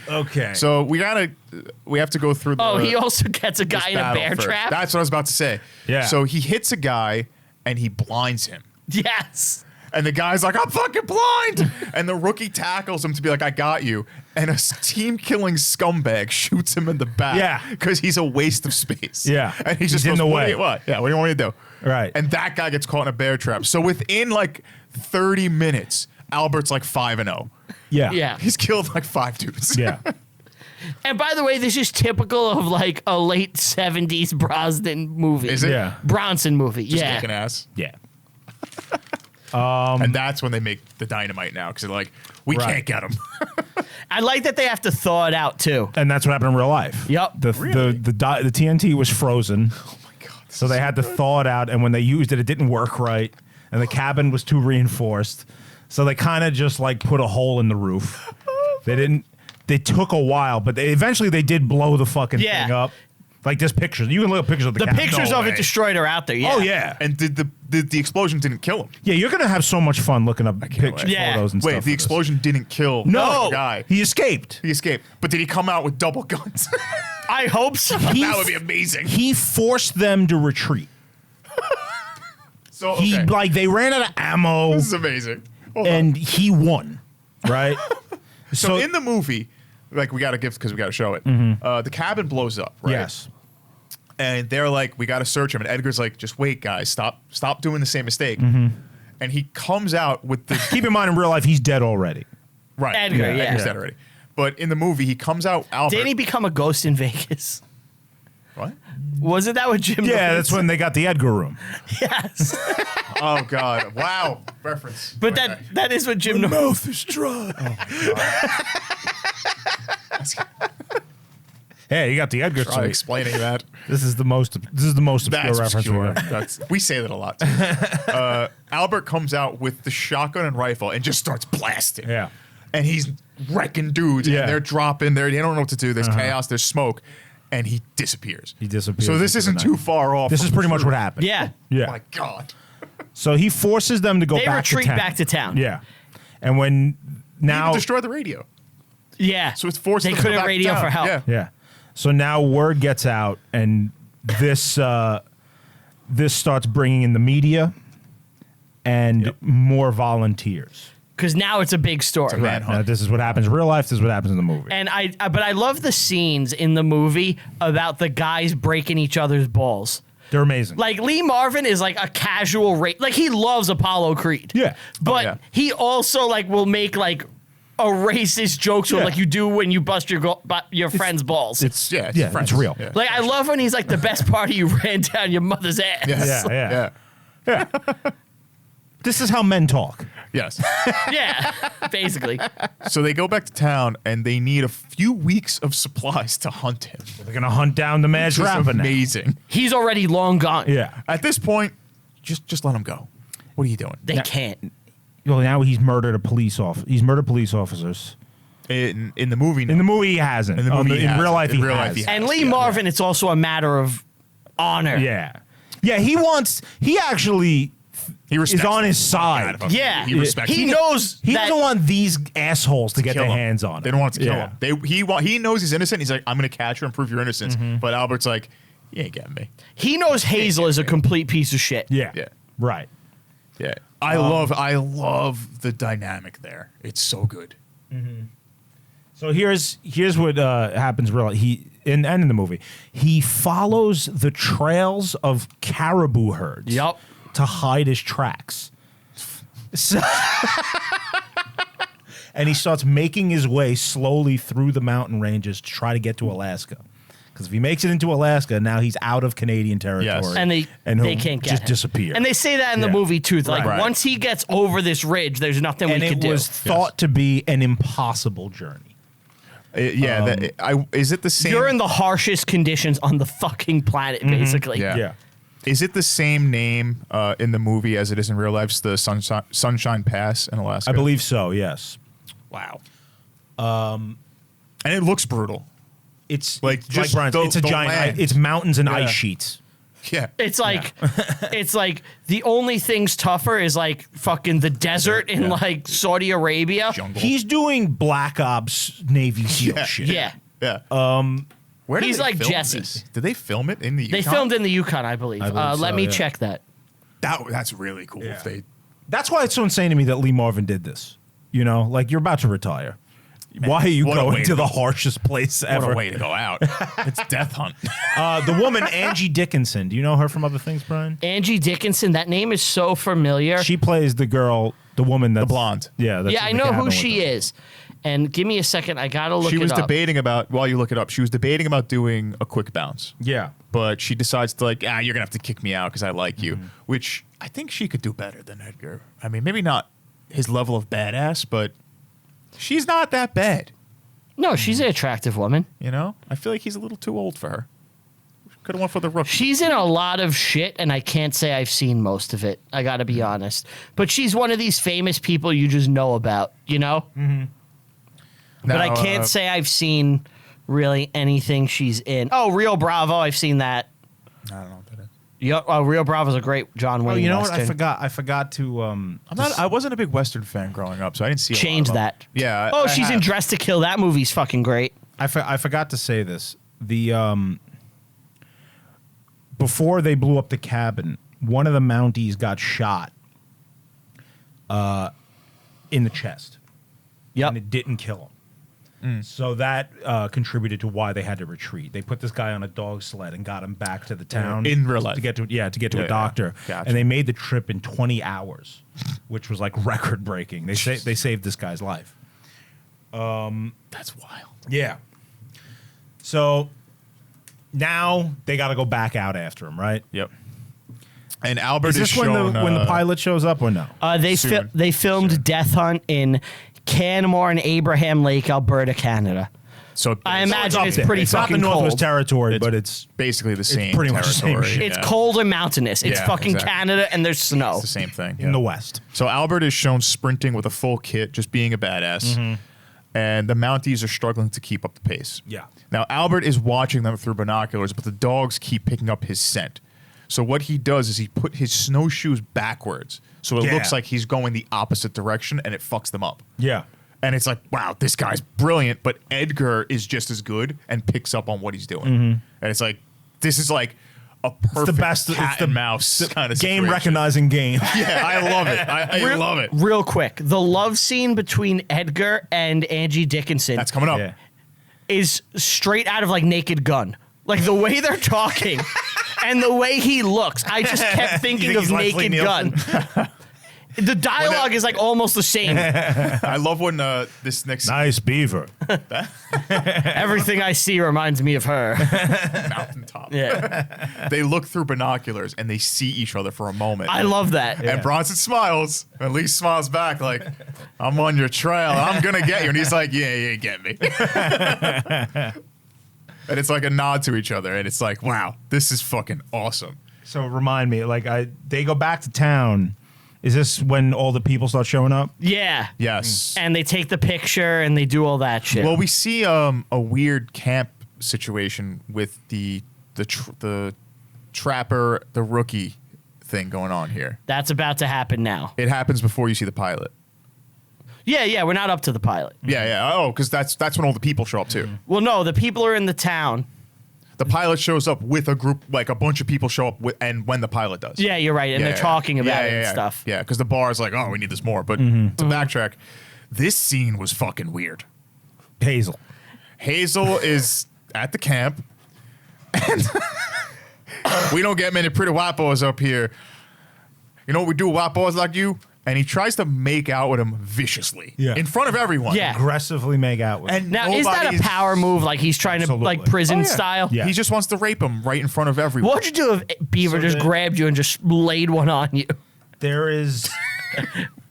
Okay. So we have to go through the Oh, he also gets a this guy in a battle bear first. trap? That's what I was about to say. Yeah. So he hits a guy and he blinds him. Yes. And the guy's like, I'm fucking blind. And the rookie tackles him to be like, I got you. And a team-killing scumbag shoots him in the back. Yeah. Because he's a waste of space. Yeah. And he's He's just in goes, the "What way." do you- What? Yeah, what do you want me to do? Right. And that guy gets caught in a bear trap. So within like 30 minutes, Albert's like 5-0. yeah. Yeah. He's killed like 5 dudes. Yeah. And by the way, this is typical of like a late 70s Brosnan movie. Is it? Yeah. Bronson movie. Just yeah. kicking ass. Yeah. And that's when they make the dynamite now because they're like, we Right. can't get him. I like that they have to thaw it out too. And that's what happened in real life. Yep. The TNT was frozen, Oh my God. so they had to thaw it out. And when they used it, it didn't work right, and the cabin was too reinforced. So they kind of just like put a hole in the roof. They didn't. They took a while, but eventually they did blow the fucking Yeah. thing up. Like there's pictures. You can look at pictures of the The cabin. pictures No of way. it destroyed are out there. Yeah. Oh yeah. And did the explosion didn't kill him? Yeah, you're gonna have so much fun looking up pictures, wait. Yeah. photos, and Wait, stuff. the for this. explosion didn't kill No, the guy. he escaped. He escaped. But did he come out with double guns? I hope so. That would be amazing. He forced them to retreat. So He okay. like they ran out of ammo, This is amazing. Hold on. and he won. Right. So in the movie, like we got to give because we got to show it. The cabin blows up, right? yes, And they're like, we got to search him. And Edgar's like, just wait, guys. Stop doing the same mistake. And he comes out with the... Keep in mind, in real life, he's dead already. Right. Edgar, yeah. Edgar's dead already. But in the movie, he comes out, Albert. Didn't he become a ghost in Vegas? What? Wasn't that what Jim? Yeah, Norton that's when they got the Edgar room. said? Yes. Oh, God. Wow. Reference. But that is what Jim Norton. Mouth is dry. Hey, you got the Edgar Try suite. explaining that. This is the most obscure That's reference we obscure. got. We say that a lot. Albert comes out with the shotgun and rifle and just starts blasting. Yeah. And he's wrecking dudes. Yeah. And they're dropping. They don't know what to do. There's chaos. There's smoke. And he disappears. He disappears So this into isn't the too night. far off. This is from pretty the much truth. what happened. Yeah. Yeah. Oh, my God. So he forces them to go They back to retreat town. back to town. Yeah. And when He now even destroyed the radio. Yeah. So it's forced They them to go couldn't back to radio town. for help. Yeah. yeah. So now word gets out and this this starts bringing in the media and more volunteers. Because now it's a big story. a manhunt. Now, this is what happens in real life. This is what happens in the movie. And but I love the scenes in the movie about the guys breaking each other's balls. They're amazing. Like Lee Marvin is like a casual like he loves Apollo Creed. Yeah. But yeah. he also like will make like a racist jokes Yeah. like you do when you bust your friend's balls. it's Yeah, yeah, friends. it's real. Yeah. Like I love when he's like the best part of you ran down your mother's ass. Yes. Yeah, yeah. This is how men talk. Yes. Yeah, basically. So they go back to town and they need a few weeks of supplies to hunt him. They're gonna hunt down the mad Which is rapper now. amazing. He's already long gone. Yeah. At this point, just let him go. What are you doing? They can't. Well, now he's murdered a police officer. He's murdered police officers. In the movie, no. In the movie, he hasn't. In the movie, he in hasn't. real life, In he real life, has. he has. And Lee Yeah. Marvin, it's also a matter of honor. Yeah. Yeah, he actually he respects is on them. his side. God, Yeah. he respects He them. knows He that doesn't want these assholes to get Kill their him. hands on him. They don't want to kill Yeah. him. He knows he's innocent. He's like, I'm going to catch you and prove your innocence. But Albert's like, you ain't getting me. he knows Hazel is a complete piece of shit. Yeah. Yeah. Right. Yeah. I love the dynamic there. It's so good. So here's what happens. Really, in the movie, he follows the trails of caribou herds. Yup. To hide his tracks. So and he starts making his way slowly through the mountain ranges to try to get to Alaska. Because if he makes it into Alaska, now he's out of Canadian territory. Yes. And they they can't get just him. disappear. And they say that in the Yeah. movie too. Like Right. once he gets over this ridge, there's nothing and we can it do. was thought to be an impossible journey. Is it the same? You're in the harshest conditions on the fucking planet, basically. Yeah. Is it the same name in the movie as it is in real life? It's the Sunshine Pass in Alaska. I believe so. Yes. Wow. And it looks brutal. It's Like, just Brian, the- it's a the giant. land. It's mountains and Yeah. ice sheets. Yeah. It's like it's like the only thing's tougher is like fucking the desert in like Saudi Arabia. Jungle. He's doing Black Ops Navy SEAL Yeah. shit. Yeah. Yeah. Where did He's they like film Jesse. this? Did they film it in the They Yukon? filmed in the Yukon, I believe. believe Let so, me yeah. check that. That's really cool. If they That's why it's so insane to me that Lee Marvin did this. You know, like you're about to retire. Why are you what a way going to to the go. harshest place what ever? a way to go out. It's Death Hunt. The woman Angie Dickinson. Do you know her from other things, Brian? Angie Dickinson, that name is so familiar. She plays the girl, the woman that's blonde. Yeah, that's Yeah, I in the know cabin who with she them. is. And give me a second, I gotta look She was it up. debating about, while you look it up, she was debating about doing a quick bounce. Yeah. But she decides to like, you're going to have to kick me out because I like you. Which I think she could do better than Edgar. I mean, maybe not his level of badass, but she's not that bad. No, she's an attractive woman. You know? I feel like he's a little too old for her. Could have went for the rookie. She's in a lot of shit, and I can't say I've seen most of it. I gotta be honest. But she's one of these famous people you just know about, you know? But I can't say I've seen really anything she's in. Oh, Rio Bravo, I've seen that. I don't know what that is. Yep. Oh, Rio Bravo's a great John Wayne Oh, you know what? Western. I forgot to I wasn't a big Western fan growing up, so I didn't see a lot Change of them. that. Yeah. Oh, I she's in have. Dress to Kill. That movie's fucking great. I forgot to say this. The before they blew up the cabin, one of the Mounties got shot in the chest. Yep. And it didn't kill him. So that contributed to why they had to retreat. They put this guy on a dog sled and got him back to the town In real life. to get to a doctor. Gotcha. And they made the trip in 20 hours, which was like record breaking. They saved this guy's life. That's wild. Yeah. So now they got to go back out after him, right? Yep. And Albert Is this when the pilot shows up or no? Soon. They filmed Death Hunt in Canmore and Abraham Lake, Alberta, Canada. So I imagine it's Up there. pretty It's not fucking the Northwest cold. Territory, but it's basically the same. pretty much the same territory. shit. It's Yeah. cold and mountainous. It's Yeah, fucking exactly. Canada, and there's snow. It's the same thing. in the West. So Albert is shown sprinting with a full kit, just being a badass. And the Mounties are struggling to keep up the pace. Yeah. Now, Albert is watching them through binoculars, but the dogs keep picking up his scent. So what he does is he put his snowshoes backwards. So it Yeah. looks like he's going the opposite direction, and it fucks them up. Yeah. And it's like, wow, this guy's brilliant, but Edgar is just as good and picks up on what he's doing. And it's like, this is like a perfect cat and mouse kind of game situation. recognizing game. Yeah, I love it. I love it. Real quick, the love scene between Edgar and Angie Dickinson That's coming up. Yeah. is straight out of like Naked Gun. Like the way they're talking and the way he looks. I just kept thinking think of he's Leslie Naked Gun. The dialogue is like almost the same. I love when this next Nice beaver. Everything I see reminds me of her. mountaintop. Yeah. They look through binoculars and they see each other for a moment. I love that. And Bronson smiles, and Lee smiles back like, I'm on your trail. I'm going to get you. And he's like, yeah, you get me. And it's like a nod to each other. And it's like, wow, this is fucking awesome. So remind me, they go back to town. Is this when all the people start showing up? Yeah. Yes. And they take the picture and they do all that shit. Well, we see a weird camp situation with the trapper, the rookie thing going on here. That's about to happen now. It happens before you see the pilot. Yeah, we're not up to the pilot. Yeah. Oh, because that's when all the people show up too. Well, no, the people are in the town. The pilot shows up with a group, like a bunch of people show up, and when the pilot does. Yeah, you're right. And they're talking about it and stuff. Yeah, because the bar is like, oh, we need this more. But to backtrack, this scene was fucking weird. Hazel. Hazel is at the camp, and we don't get many pretty white boys up here. You know what we do with white boys like you? And he tries to make out with him viciously in front of everyone. Yeah. Aggressively make out with him. And Now, is that a nobody's- power move? Like he's trying to, Absolutely. like prison Oh, yeah. style? Yeah. He just wants to rape him right in front of everyone. What would you do if Beaver So just the- grabbed you and just laid one on you? There is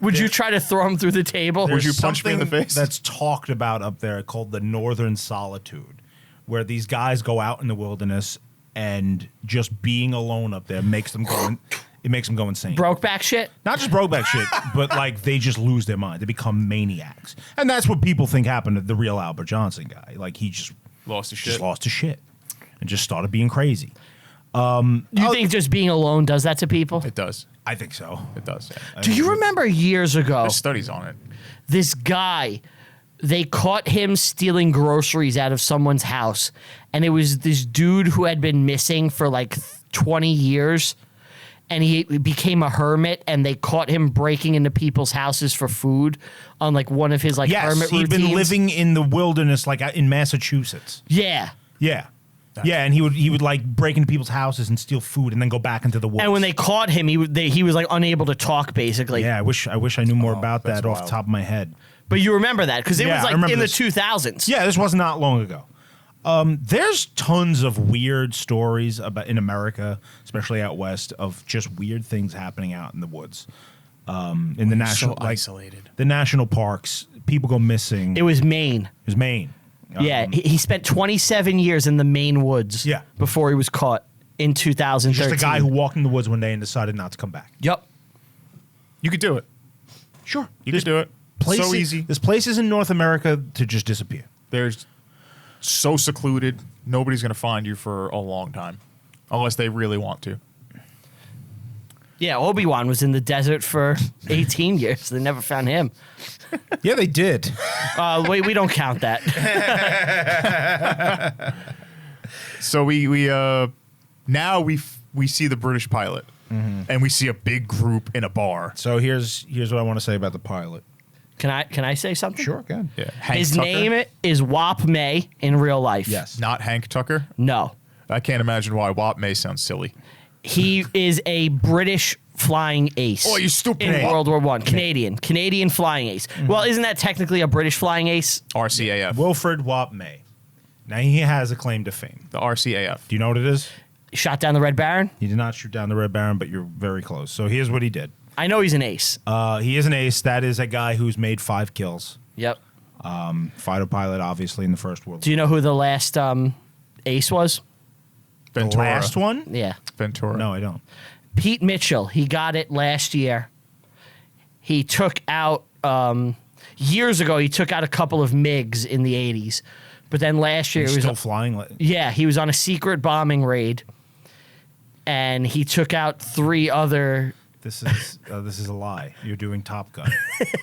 Would you try to throw him through the table? Would you there's punch me in the something face? that's talked about up there called the Northern Solitude, where these guys go out in the wilderness and just being alone up there makes them go. It makes them go insane. Broke back shit? Not just broke back shit, but like they just lose their mind. They become maniacs, and that's what people think happened to the real Albert Johnson guy. Like he just Lost his just shit. lost his shit and just started being crazy. You think just being alone does that to people? It does. I think so. It does. Yeah. Do you remember years ago, There's studies on it. this guy, they caught him stealing groceries out of someone's house, and it was this dude who had been missing for like 20 years, and he became a hermit, and they caught him breaking into people's houses for food on like one of his like Yes, hermit he'd routines. been living in the wilderness, like in Massachusetts. Yeah. Yeah, yeah, and he would like break into people's houses and steal food, and then go back into the woods. And when they caught him, he was like unable to talk basically. yeah, I wish I knew more about that's that off the wild. top of my head. But you remember that because it Yeah, was I like remember in this. the 2000s. Yeah, this was not long ago. There's tons of weird stories about in America, especially out west, of just weird things happening out in the woods. In the national, so isolated. the national parks, people go missing. It was Maine. It was Maine. Yeah, he spent 27 years in the Maine woods. Yeah. Before he was caught in 2013. Just a guy who walked in the woods one day and decided not to come back. Yep. You could do it. Sure, You could do it. Places, So easy. There's places in North America to just disappear. There's so secluded. Nobody's going to find you for a long time. Unless they really want to. Yeah, Obi-Wan was in the desert for 18 years. They never found him. Yeah, they did. We don't count that. So we now we see the British pilot. And we see a big group in a bar. So here's what I want to say about the pilot. Can I say something? Sure, good. Yeah. Hank His Tucker? name is Wap May in real life. Yes. Not Hank Tucker. No. I can't imagine why WAP may sound silly. He is a British flying ace. Oh, you stupid. In What? World War One. Canadian flying ace. Well, isn't that technically a British flying ace? RCAF. Wilfred Wap May. Now he has a claim to fame. The RCAF. Do you know what it is? Shot down the Red Baron? He did not shoot down the Red Baron, but you're very close. So here's what he did. I know he's an ace. He is an ace. That is a guy who's made 5 kills. Yep. Fighter pilot, obviously, in the First World Do you know who the last ace was? War. The Ventura. last one? Yeah. Ventura. No, I don't. Pete Mitchell. He got it last year. He took out, years ago, he took out a couple of MiGs in the 80s. But then last year, He's he was still flying. Yeah, he was on a secret bombing raid, and he took out 3 other. This is a lie. You're doing Top Gun.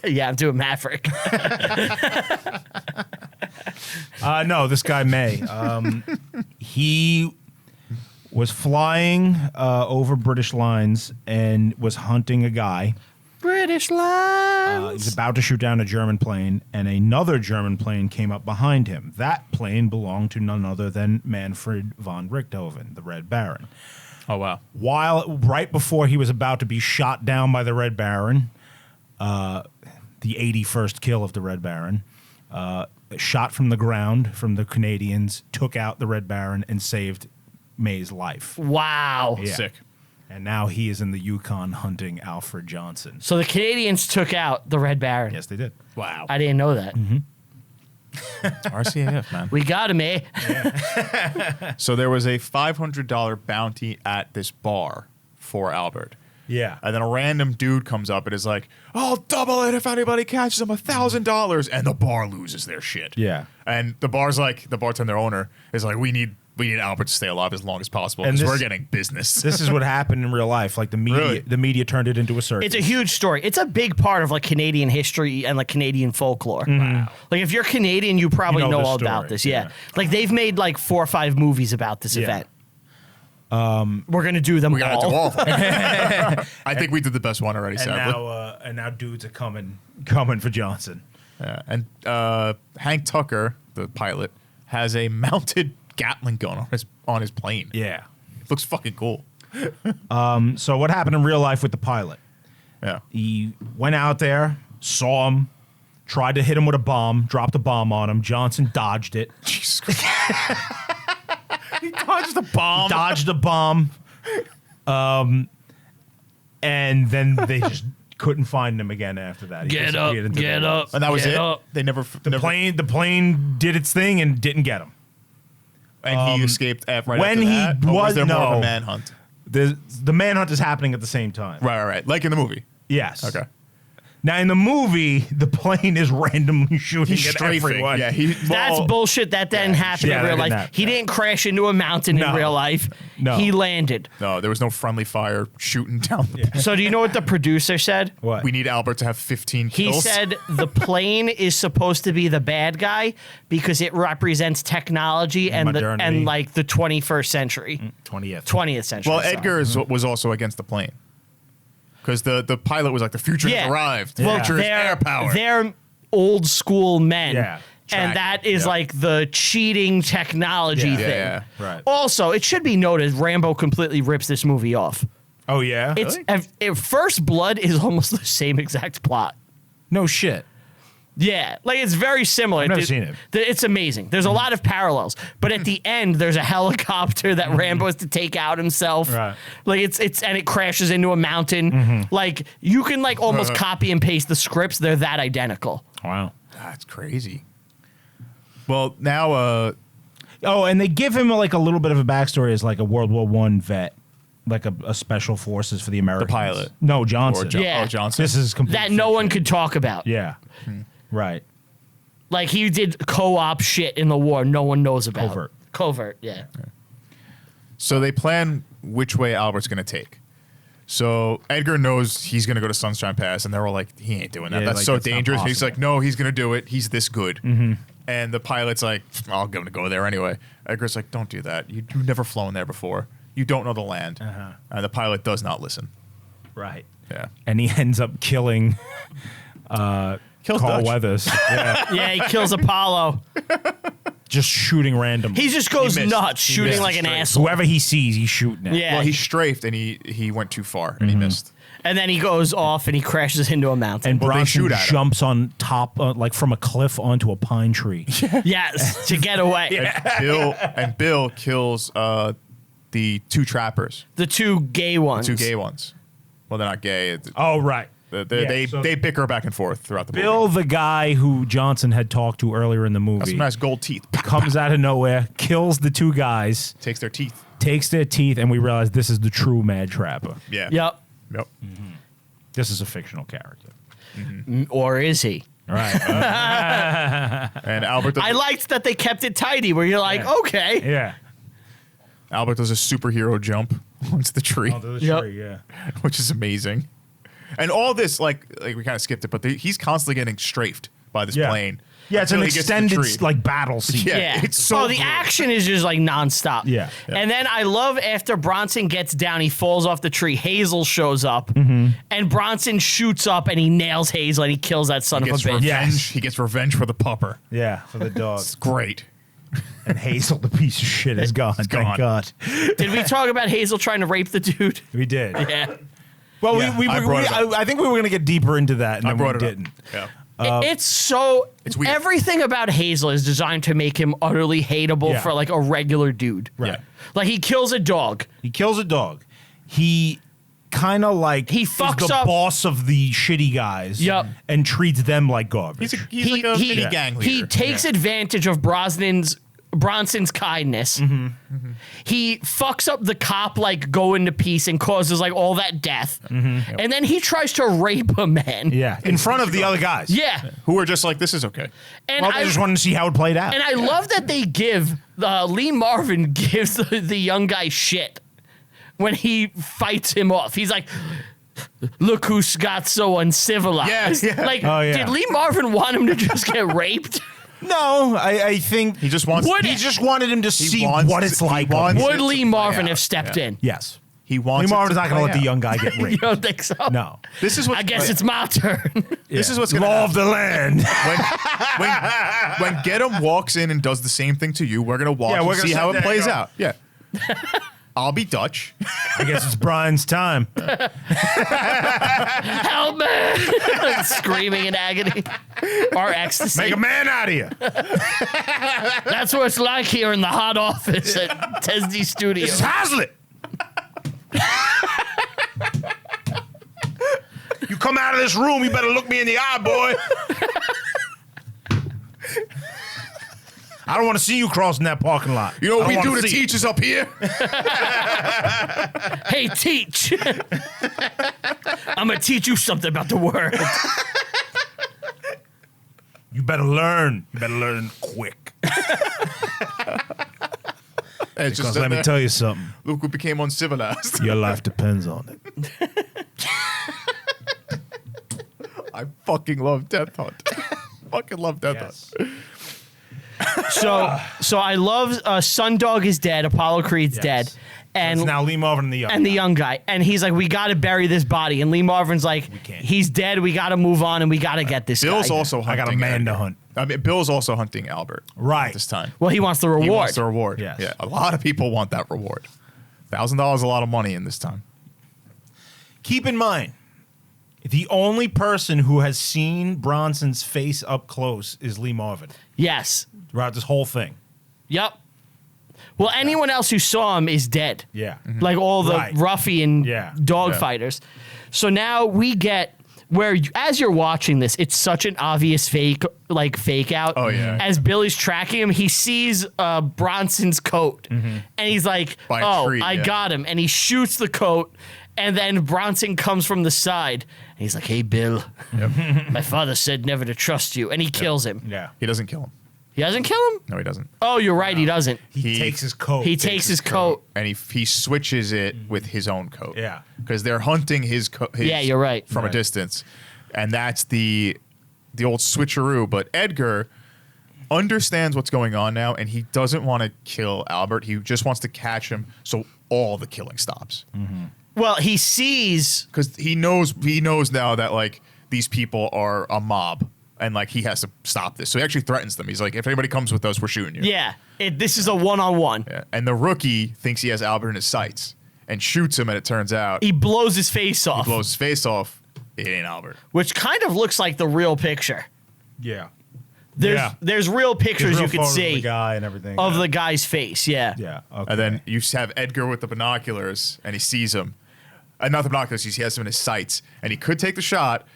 Yeah, I'm doing Maverick. No, this guy May. He was flying over British lines and was hunting a guy. British He lines. was about to shoot down a German plane, and another German plane came up behind him. That plane belonged to none other than Manfred von Richthofen, the Red Baron. Oh, wow. Right before he was about to be shot down by the Red Baron, the 81st kill of the Red Baron, shot from the ground from the Canadians, took out the Red Baron and saved May's life. Wow. Yeah. Sick. And now he is in the Yukon hunting Alfred Johnson. So the Canadians took out the Red Baron. Yes, they did. Wow. I didn't know that. RCAF, man. We got him, eh? So there was a $500 bounty at this bar for Albert. Yeah. And then a random dude comes up and is like, "I'll double it if anybody catches him, $1,000." And the bar loses their shit. Yeah. And the bartender owner is like, we need Albert to stay alive as long as possible And because this- we're getting business. This is what happened in real life. Like Really? the media turned it into a circus. It's a huge story. It's a big part of like Canadian history and like Canadian folklore. Wow. Like if you're Canadian, you probably You know know the all story, about this. yeah. Yeah. Like they've made like 4 or 5 movies about this Yeah. event. We're gonna do them we got to do all. all of them. I think we did the best one already, and sadly. now dudes are coming for Johnson. Yeah. And Hank Tucker, the pilot, has a mounted Gatling gun on his plane. Yeah. Looks fucking cool. So what happened in real life with the pilot? Yeah. He went out there, saw him, tried to hit him with a bomb, dropped a bomb on him. Johnson dodged it. Jesus Christ. He dodged the bomb. Dodged a bomb. And then they just couldn't find him again after that. He Get up, disappeared into get the up. woods. And that was Get it. up. They never. The plane did its thing and didn't get him. And he escaped right when after he that? Or was there more of no. a manhunt? The manhunt is happening at the same time. Right. Like in the movie. Yes. Okay. Now in the movie, the plane is randomly shooting He's at strafing. everyone. Yeah. That's bullshit. That didn't happen Yeah, in that real didn't life. happen. He didn't crash into a mountain No. in real life. No. He landed. No, there was no friendly fire shooting down. So do you know what the producer said? What? We need Albert to have 15 He kills. said the plane is supposed to be the bad guy because it represents technology and Modernity. like the 21st century, 20th. 20th century. Well, sorry. Edgar was also against the plane. Because the pilot was like, the future has arrived. The Well, future is air power. They're old school men. Yeah. And that is like the cheating technology Yeah. thing. Yeah. Right. Also, it should be noted Rambo completely rips this movie off. Oh yeah. It's First Blood is almost the same exact plot. no shit. Yeah, like it's very similar. I've never seen it. It's amazing. There's a lot of parallels, but at the end, there's a helicopter that Rambo has to take out himself. Right. Like and it crashes into a mountain. Like you can like almost copy and paste the scripts. They're that identical. Wow. That's crazy. Well, now, Oh, and they give him like a little bit of a backstory as like a World War I vet, like a special forces for the Americans. pilot. No, Johnson. Yeah. Johnson. This is complete That no fiction. one could talk about. Yeah. Right. Like he did co-op shit in the war. No one knows about. Covert. Yeah. So they plan which way Albert's going to take. So Edgar knows he's going to go to Sunshine Pass, and they're all like, he ain't doing that. Yeah, That's like, so that's not dangerous. He's possible. like, no, he's going to do it. He's this good. And the pilot's like, I'm going to go there anyway. Edgar's like, don't do that. You've never flown there before. You don't know the land. And the pilot does not listen. Right. Yeah. And he ends up killing Kills Carl Dutch. Weathers. Yeah. Yeah, he kills Apollo. Just shooting random. He just goes missed. nuts, He shooting missed like an straight. asshole. Whoever he sees, he's shooting at. Yeah. Well, he strafed and he went too far and he missed. And then he goes off and he crashes into a mountain. And Well, they Bronson shoot at him. jumps on top, like from a cliff onto a pine tree. Yes, to get away. Bill kills the two trappers, The two gay ones. two gay ones. Well, they're not gay. Oh, right. They bicker back and forth throughout the Bill, movie. the guy who Johnson had talked to earlier in the Got movie, some nice gold teeth. comes out of nowhere, kills the two guys, Takes their teeth. takes their teeth, and we realize this is the true Mad Trapper. Yeah. Yep. Yep. This is a fictional character. Or is he? All right. And Albert. I liked that they kept it tidy where you're like, Yeah. okay. Yeah. Albert does a superhero jump onto the tree, Yep. Yeah. which is amazing. And all this, like we kind of skipped it, but he's constantly getting strafed by this Yeah. plane. Yeah, it's an until he gets to the extended tree. like battle scene. Yeah. It's so the good. action is just like nonstop. Yeah. And then I love after Bronson gets down, he falls off the tree. Hazel shows up, and Bronson shoots up and he nails Hazel and he kills that son He of a gets bitch. revenge. Yes. He gets revenge for the pupper. Yeah, for the dog. It's great. And Hazel, the piece of shit, is gone. gone. Thank God. Did we talk about Hazel trying to rape the dude? We did. Yeah. Well, Yeah, we I brought it up. I think we were going to get deeper into that, and I then brought we it didn't. up. Yeah. It's so. It's weird. Everything about Hazel is designed to make him utterly hateable Yeah. for like a regular dude. Right. Yeah. Like he kills a dog. He kills a dog. He kind of like He is fucks the up- boss of the shitty guys. Yep. And treats them like garbage. He's like a mini gang leader. He takes advantage of Bronson's kindness. He fucks up the cop like going to piece and causes like all that death. And then he tries to rape a man. yeah, in front of the other guys. Yeah. Who are just like, this is okay. And Well, they just wanted to see how it played out. And I love that they give Lee Marvin gives the young guy shit when he fights him off. He's like, "Look who's got so uncivilized." Yeah, yeah. Like, Oh, yeah. did Lee Marvin want him to just get raped? No, I think He just wants. Would- he just wanted him to see wants what to- it's he like. wants- Would it to Lee play Marvin out. have stepped in? Yes. He wants. Lee it Marvin's to not going to play let the out. young guy get You raped. don't think so? No. This is what's. I guess gonna- it's my turn. This is what's going to Law happen. of the land. when Get 'em walks in and does the same thing to you, we're gonna watch Yeah, and we're gonna see sit how there it plays and go- out. Yeah. I'll be Dutch. I guess it's Brian's time. Help me! Screaming in agony or ecstasy. Make a man out of you. That's what it's like here in the hot office at Tesdy Studios. This is Hazlitt. You come out of this room, you better look me in the eye, boy. I don't want to see you crossing that parking lot. You know what I we don't do wanna to see it. teachers up here? Hey, teach. I'm going to teach you something about the world. You better learn. You better learn quick. It's Because just let me tell you something. Look who became uncivilized. Your life depends on it. I fucking love Death Hunt. Fucking love Death Hunt. So I love Sundog is dead. Apollo Creed's dead. And It's now Lee Marvin and the young and the guy. young guy. And he's like, we got to bury this body. And Lee Marvin's like, can't. he's dead. We got to move on and we got to get this Bill's guy. also I hunting. got a man to Edgar. hunt. I mean, Bill's also hunting Albert. Right. At this time. Well, he wants the reward. He wants the reward. Yes. Yeah. A lot of people want that reward. $1,000 is a lot of money in this time. Keep in mind, the only person who has seen Bronson's face up close is Lee Marvin Yes. throughout this whole thing. Yep. Well, anyone else who saw him is dead. Yeah. Like all the Right. ruffian Yeah. dog Yeah. fighters. So now we get where as you're watching this, it's such an obvious fake out. Oh, yeah. As Billy's tracking him, he sees Bronson's coat, and he's like, By a "Oh, tree, I yeah. got him!" And he shoots the coat, and then Bronson comes from the side, and he's like, "Hey, Bill, my father said never to trust you," and he kills him. Yeah. He doesn't kill him. He doesn't kill him. No, he doesn't. Oh, you're right. He doesn't. He takes his coat. He takes his coat. And he switches it with his own coat. Yeah. Because they're hunting his coat. Yeah, you're right. From a Right. distance. And that's the old switcheroo. But Edgar understands what's going on now, and he doesn't want to kill Albert. He just wants to catch him so all the killing stops. Well, he sees. Because he knows now that like these people are a mob. and like he has to stop this. So he actually threatens them. He's like, if anybody comes with us, we're shooting you. Yeah. This is a one-on-one. Yeah. And the rookie thinks he has Albert in his sights and shoots him, and it turns out He blows his face off, he blows his face off. It ain't Albert. which kind of looks like the real picture. Yeah. There's real pictures There's real you can photos of see the guy and everything. of the guy's face. Yeah. Yeah. Okay. And then you have Edgar with the binoculars, and he sees him. Not the binoculars, he has him in his sights, and he could take the shot.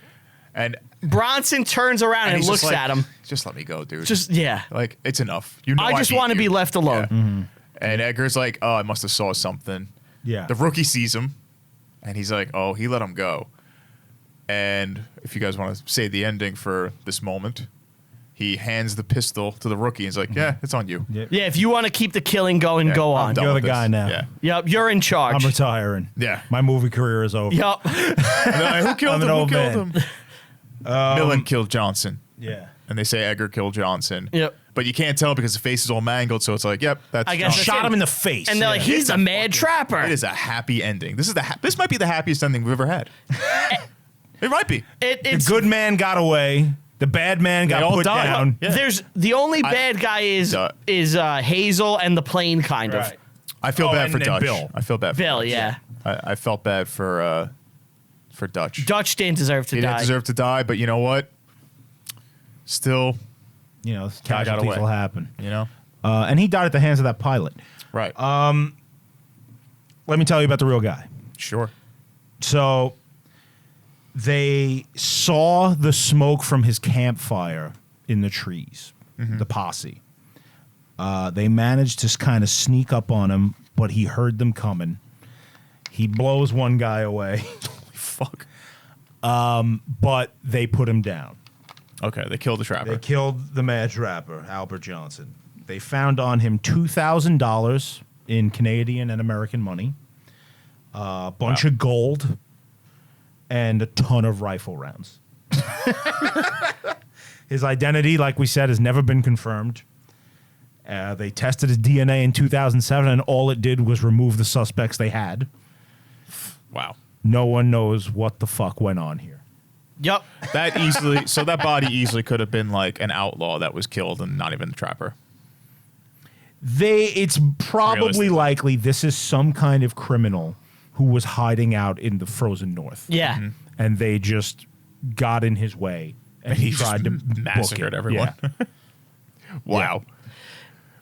And Bronson turns around and he's looks just like, at him. Just let me go, dude. Just, yeah. like, it's enough. You know, I just beat want to you. be left alone. Yeah. And Edgar's like, oh, I must have saw something. Yeah. The rookie sees him, and he's like, oh, he let him go. And if you guys want to say the ending for this moment, he hands the pistol to the rookie and he's like, yeah, it's on you. Yeah. Yeah, if you want to keep the killing going, Yeah, go I'm on. done You're with the guy this. now. Yeah. Yep, you're in charge. I'm retiring. Yeah. My movie career is over. Yep. And they're like, who killed I'm him? an Who old killed man. him? Millen killed Johnson. Yeah. And they say Edgar killed Johnson. Yep. But you can't tell because the face is all mangled, so it's like, yep, that's I guess Johnson. Shot him in the face. And they're like, he's It's a a mad trapper. It is a happy ending. This might be the happiest ending we've ever had. It might be. It, the it's good man got away. The bad man got all put died. down. Yeah. There's the only bad guy is Duh. Hazel and the plane kind of. Right. I feel bad and- for and Dutch. Bill. I feel bad for Bill, Dutch. yeah. I felt bad for Dutch. Dutch didn't deserve to He die. didn't deserve to die, but you know what? Still, You know, Guy got casualties away. will happen. you know, And he died at the hands of that pilot. right? Let me tell you about the real guy. Sure. So they saw the smoke from his campfire in the trees, the posse. They managed to kind of sneak up on him, but he heard them coming. He blows one guy away, Fuck. but they put him down. Okay, they killed the trapper. They killed the mad trapper, Albert Johnson. They found on him $2,000 in Canadian and American money, a bunch of gold, and a ton of rifle rounds. His identity, like we said, has never been confirmed. They tested his DNA in 2007, and all it did was remove the suspects they had. Wow. No one knows what the fuck went on here. Yep. That body easily could have been like an outlaw that was killed and not even the trapper. It's probably Realistically. likely this is some kind of criminal who was hiding out in the frozen north. Yeah. And they just got in his way and he just tried to book massacred it. everyone. Yeah. Wow. Well,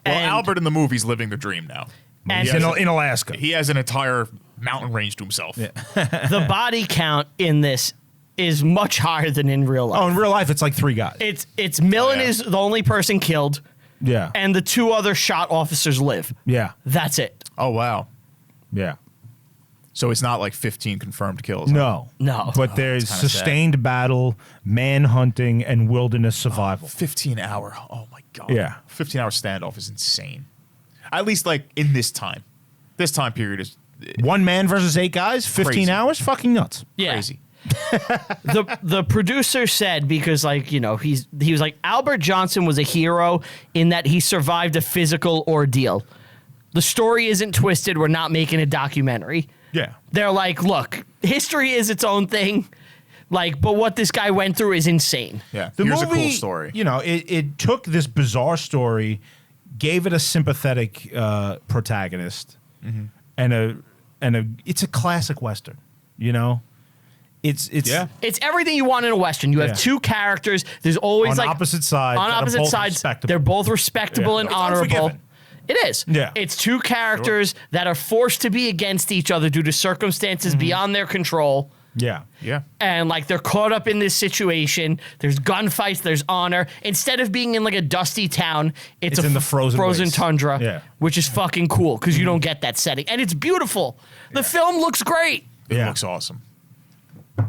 And- Albert in the movie's living the dream now. And He has in Alaska. He has an entire mountain range to himself. the body count in this is much higher than in real life. Oh, in real life, it's like 3 guys. It's Millen Oh, yeah. is the only person killed, Yeah. and the 2 other shot officers live. Yeah. That's it. Oh wow. Yeah. So it's not like 15 confirmed kills. No. No. But there's kinda sad. sustained battle, manhunting, and wilderness survival. 15-hour. Oh my god. Yeah. 15-hour standoff is insane. At least like in this time. This time period is One man versus 8 guys, 15 Crazy. hours? Fucking nuts. Yeah. crazy. The producer said, because like, you know, he was like, Albert Johnson was a hero in that he survived a physical ordeal. The story isn't twisted. We're not making a documentary. Yeah. They're like, look, history is its own thing. Like, but what this guy went through is insane. Yeah. The Here's movie, a cool story. You know, it took this bizarre story, gave it a sympathetic protagonist, and it's a classic Western, you know? It's Yeah. It's everything you want in a Western. You have Yeah. 2 characters. There's always on like opposite sides. on that are opposite both sides. respectable. They're both respectable Yeah. and It's honorable. Unforgiven. It is. Yeah. It's 2 characters that are forced to be against each other due to circumstances beyond their control. Yeah. Yeah. And like they're caught up in this situation. There's gunfights. There's honor. Instead of being in like a dusty town, it's in the frozen waste. tundra, Yeah. which is fucking cool because you don't get that setting, and it's beautiful. The film looks great. It Yeah. looks awesome.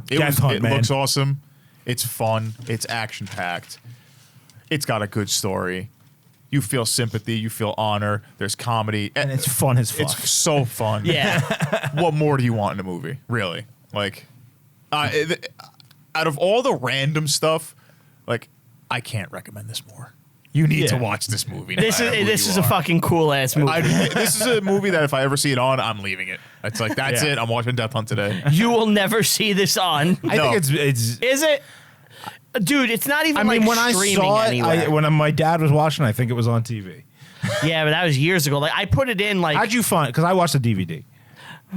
Death Hunt, it man. looks awesome. It's fun. It's action packed. It's got a good story. You feel sympathy. You feel honor. There's comedy. And it's fun as fuck. It's so fun. Yeah. What more do you want in a movie? Really? Like, out of all the random stuff, like, I can't recommend this more. You need to Yeah. watch this movie. no This matter who is you a are. fucking cool ass movie. This is a movie that if I ever see it on, I'm leaving it. It's like, that's Yeah. it. I'm watching Death Hunt today. You will never see this on. I No. think it's Is it? Dude, it's not even I mean, like when I streaming saw it, anywhere. when my dad was watching, I think it was on TV. Yeah, but that was years ago. Like I put it in like How'd you find? Because I watched the DVD.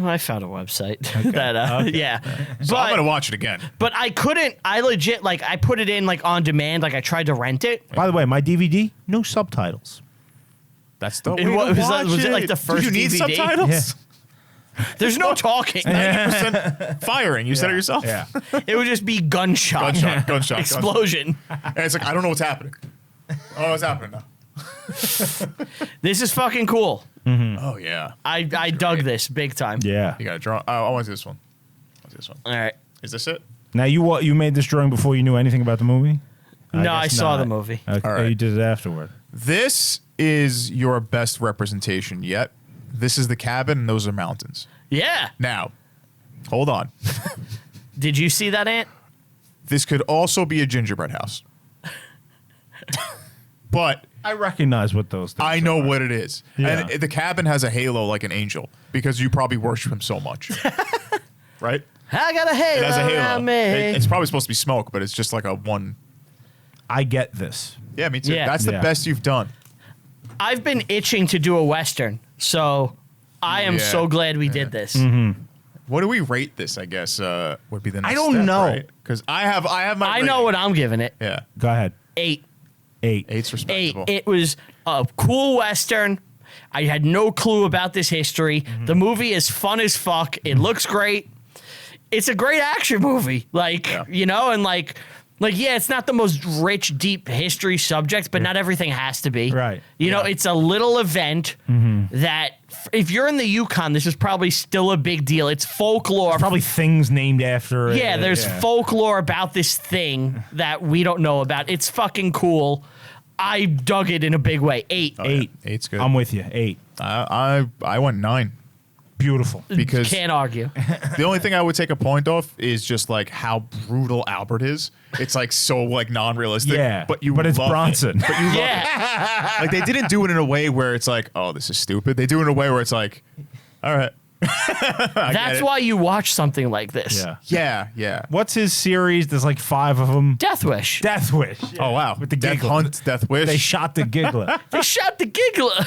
I found a website that yeah. So I'm gonna watch it again. But I couldn't. I legit like I put it in like on demand. Like I tried to rent it. By the way, my DVD, no subtitles. That's the It way was- to was watch it like the first Do you need DVD? subtitles? There's no talking. 90% firing. You said it yourself. Yeah. It would just be gunshot, Gunshot. explosion. And it's like I don't know what's happening. Oh, what's happening now? This is fucking cool. Oh yeah. I dug this big time. Yeah. You gotta draw. I want this one. What's this one? All right. Is this it? Now you made this drawing before you knew anything about the movie? No, I guess saw not. the movie. Okay, All right. you did it afterward. This is your best representation yet. This is the cabin, and those are mountains. Yeah. Now, hold on. Did you see that, Ant? This could also be a gingerbread house. But I recognize what those things I know what it is. Yeah. And the cabin has a halo like an angel because you probably worship him so much. Right? I got a halo. It has a halo. around me. It's probably supposed to be smoke, but it's just like a one. I get this. Yeah, me too. Yeah. That's the Yeah. best you've done. I've been itching to do a Western, so I am Yeah. so glad we did this. What do we rate this? I guess would be the next. I don't know. Because I have my. I know what I'm giving it. Yeah, Go ahead. 8. 8. 8's Eight. respectable. It was a cool Western. I had no clue about this history. The movie is fun as fuck. It looks great. It's a great action movie. Like, Yeah. you know, and like, yeah, it's not the most rich, deep history subject, but not everything has to be. Right. You know, Yeah. it's a little event that if you're in the Yukon, this is probably still a big deal. It's folklore. Probably things named after it. Yeah, there's folklore about this thing that we don't know about. It's fucking cool. I dug it in a big way. 8. Oh, yeah. 8. 8's good. I'm with you. 8. I went 9 Beautiful. because Can't argue. the only thing I would take a point off is just like how brutal Albert is. It's like so like non-realistic. Yeah, but it's love Bronson. It. But you love Yeah. it. Like they didn't do it in a way where it's like, oh, this is stupid. They do it in a way where it's like, all right. That's it. why you watch something like this. Yeah. Yeah. What's his series? There's like 5 of them. Death Wish. Death Wish. Oh wow. With the Death giggler. Hunt, Death Wish. They shot the giggler. They shot the giggler.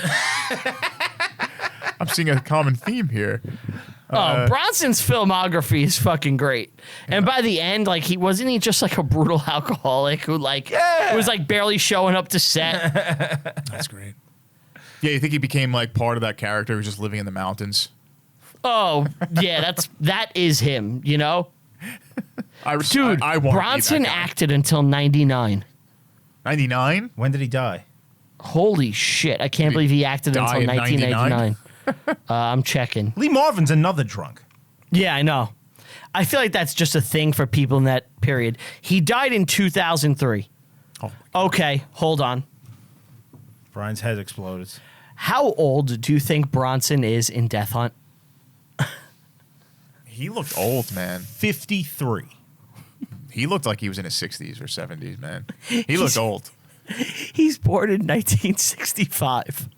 I'm seeing a common theme here. Bronson's filmography is fucking great. And by the end, like he just like a brutal alcoholic who like was like barely showing up to set. That's great. Yeah, you think he became like part of that character who's just living in the mountains? Oh, yeah, that is him, you know? Dude, I want Bronson acted until 99. 99. When did he die? Holy shit. I can't believe he acted die until in 1999. I'm checking. Lee Marvin's another drunk. Yeah, I know. I feel like that's just a thing for people in that period. He died in 2003. Oh, Okay, hold on. Brian's head exploded. How old do you think Bronson is in Death Hunt? he looked old, man. 53. He looked like he was in his 60s or 70s, man. He looked old. He's born in 1965.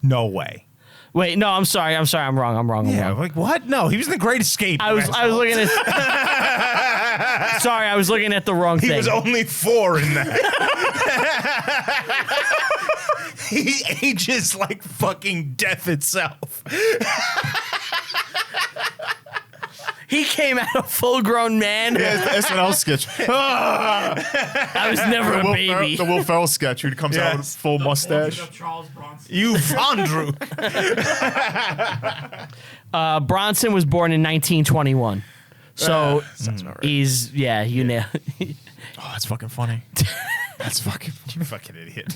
No way. Wait, no, I'm sorry. I'm wrong. I'm wrong. Like what? No, he was in The Great Escape. I was looking at. Sorry, I was looking at the wrong He thing. was only 4 in that. He ages like fucking death itself. He came out a full-grown man. Yeah, it's the SNL sketch. I was never a baby. The Will Ferrell sketch who comes out with a full mustache. Charles Bronson. You Andrew. Bronson was born in 1921. So Sounds about right. he's you know. Oh, that's fucking funny. That's fucking You fucking idiot.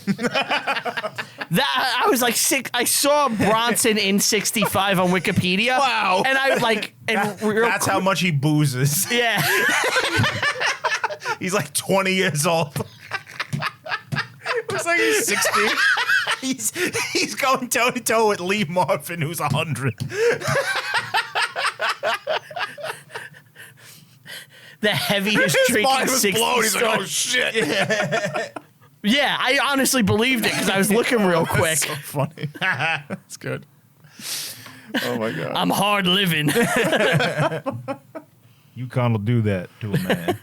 That I was like I saw Bronson in 65 on Wikipedia. Wow. And I like That's how much he boozes. Yeah. He's like 20 years old. looks like he's 60. He's going toe to toe with Lee Marvin, who's 100. The heaviest drinking Mind was 60s blown. He's like, story. oh shit. Yeah, I honestly believed it because I was looking real quick. So funny. That's good. Oh my god. I'm hard living. Yukon will do that to a man.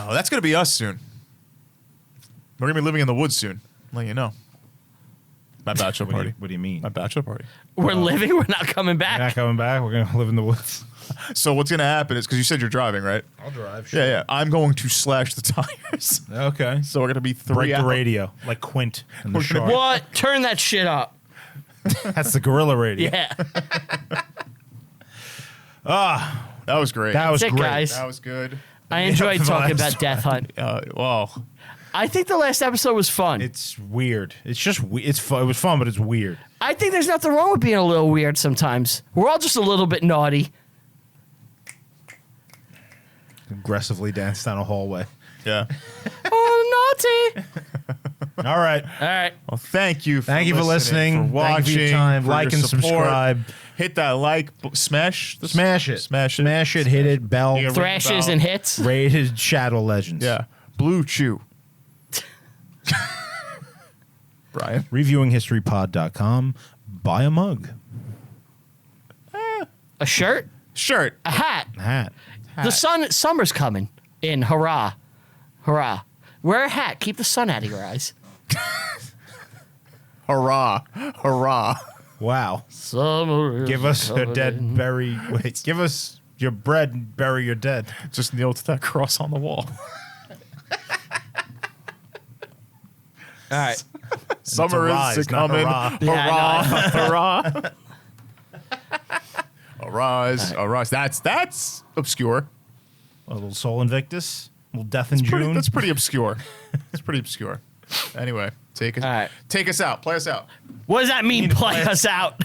Oh, that's gonna be us soon. We're gonna be living in the woods soon. I'll let you know. My bachelor party. What do you mean? My bachelor party. We're living. We're not coming You're not back. coming back. We're gonna live in the woods. So what's gonna happen is because you said you're driving, right? I'll drive. Yeah, yeah. I'm going to slash the tires. Okay. So we're gonna be 3 Break the hours. radio like Quint and the We're gonna shark. What? Turn that shit up. That's the gorilla radio. Yeah. That was great. That was That's it, great. guys. That was good. I enjoyed the talking last about Death Hunt. Well, I think the last episode was fun. It's weird. It's just it's fun. It was fun, but it's weird. I think there's nothing wrong with being a little weird sometimes. We're all just a little bit naughty. Aggressively dance down a hallway. yeah. Oh, naughty. All right. All right. Well, thank you. Thank you for listening. For watching. Thank you for your time. for Like your and support. subscribe. Hit that like. Smash. Smash it. Smash it. Smash it. Hit it. Bell. Yeah, Thrashes and hits. Rated Shadow Legends. Yeah. Blue Chew. Brian. ReviewingHistoryPod.com. Buy a mug. A shirt. Shirt. A hat. Hat. The summer's coming in. Hurrah. Hurrah. Wear a hat. Keep the sun out of your eyes. Hurrah. Hurrah. Wow. Summer. Give us a dead bury. Wait. Give us your bread and bury your dead. Just kneel to that cross on the wall. All right. Summer rise, is not coming. hurrah. Yeah, Hurrah. Arise. Arise. That's obscure. A little Soul Invictus. A little Death in June. That's pretty obscure. It's pretty obscure. Anyway, take us. All right. Take us out. Play us out. What does that mean? Play us out.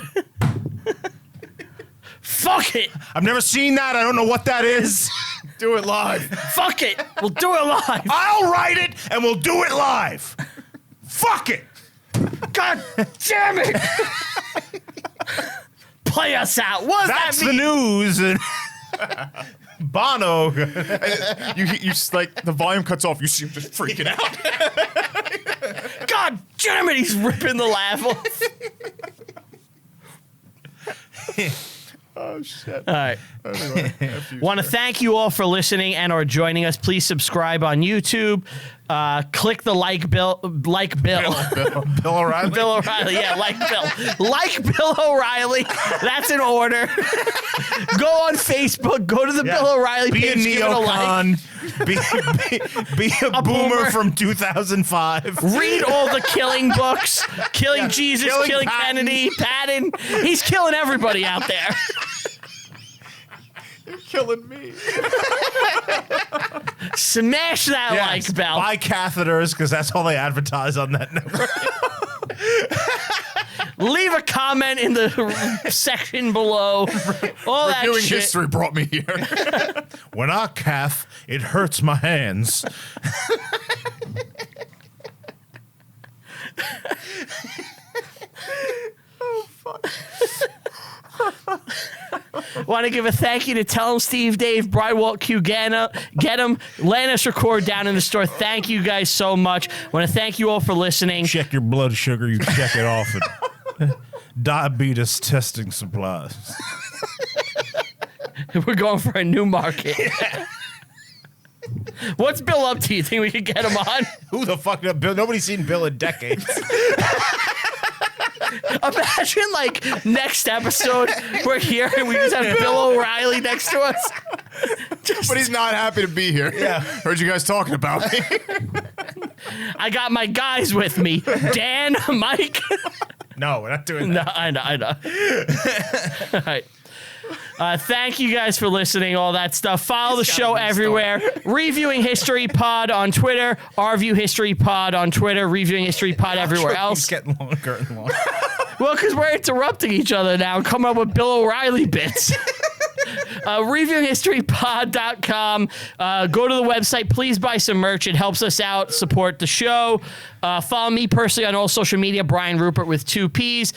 Fuck it. I've never seen that. I don't know what that is. Do it live. Fuck it. We'll do it live. I'll write it and we'll do it live. Fuck it. God damn it. Play us out. What does That's that the mean? news. And Bono. You just like the volume cuts off. You see him just freaking out. God damn it. He's ripping the laugh off. Oh shit. All right. Anyway, Want to thank you all for listening and or joining us. Please subscribe on YouTube. Click the Bill O'Reilly. Bill O'Reilly. Yeah, like Bill. Like Bill O'Reilly. That's in order. Go on Facebook. Go to the Bill O'Reilly Be a page. Give it a like. neocon. Be a boomer boomer. from 2005. Read all the killing books. Killing Jesus, killing Patton. Kennedy, Patton. He's killing everybody out there. You're killing me. Smash that like bell. Buy catheters because that's all they advertise on that network. Leave a comment in the section below. All that Reviewing shit. history brought me here. When I cath, it hurts my hands. Want to give a thank you to Tell 'em Steve, Dave, Brian, Walt, Q, get 'em, Lannis Record down in the store. Thank you guys so much. Want to thank you all for listening. Check your blood sugar. You check it off at diabetes testing supplies. We're going for a new market. What's Bill up to? You think we could get him on? Who the fuck? Bill? Nobody's seen Bill in decades. Imagine, like, next episode, we're here and we just have Bill O'Reilly next to us. But he's not happy to be here. Yeah. Heard you guys talking about me. I got my guys with me. Dan, Mike. No, we're not doing No, that. I know. All right. Thank you guys for listening, all that stuff. Follow the show everywhere. Reviewing History Pod on Twitter, Review History Pod on Twitter, Reviewing History Pod everywhere It's else. getting longer and longer. Well, because we're interrupting each other now and coming up with Bill O'Reilly bits. ReviewingHistoryPod.com. Go to the website. Please buy some merch. It helps us out. Support the show. Follow me personally on all social media, Brian Rupert with 2 P's.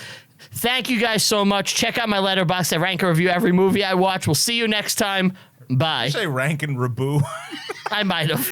Thank you guys so much. Check out my letterbox. I rank and review every movie I watch. We'll see you next time. Bye. Say rank and Rabu. I might have.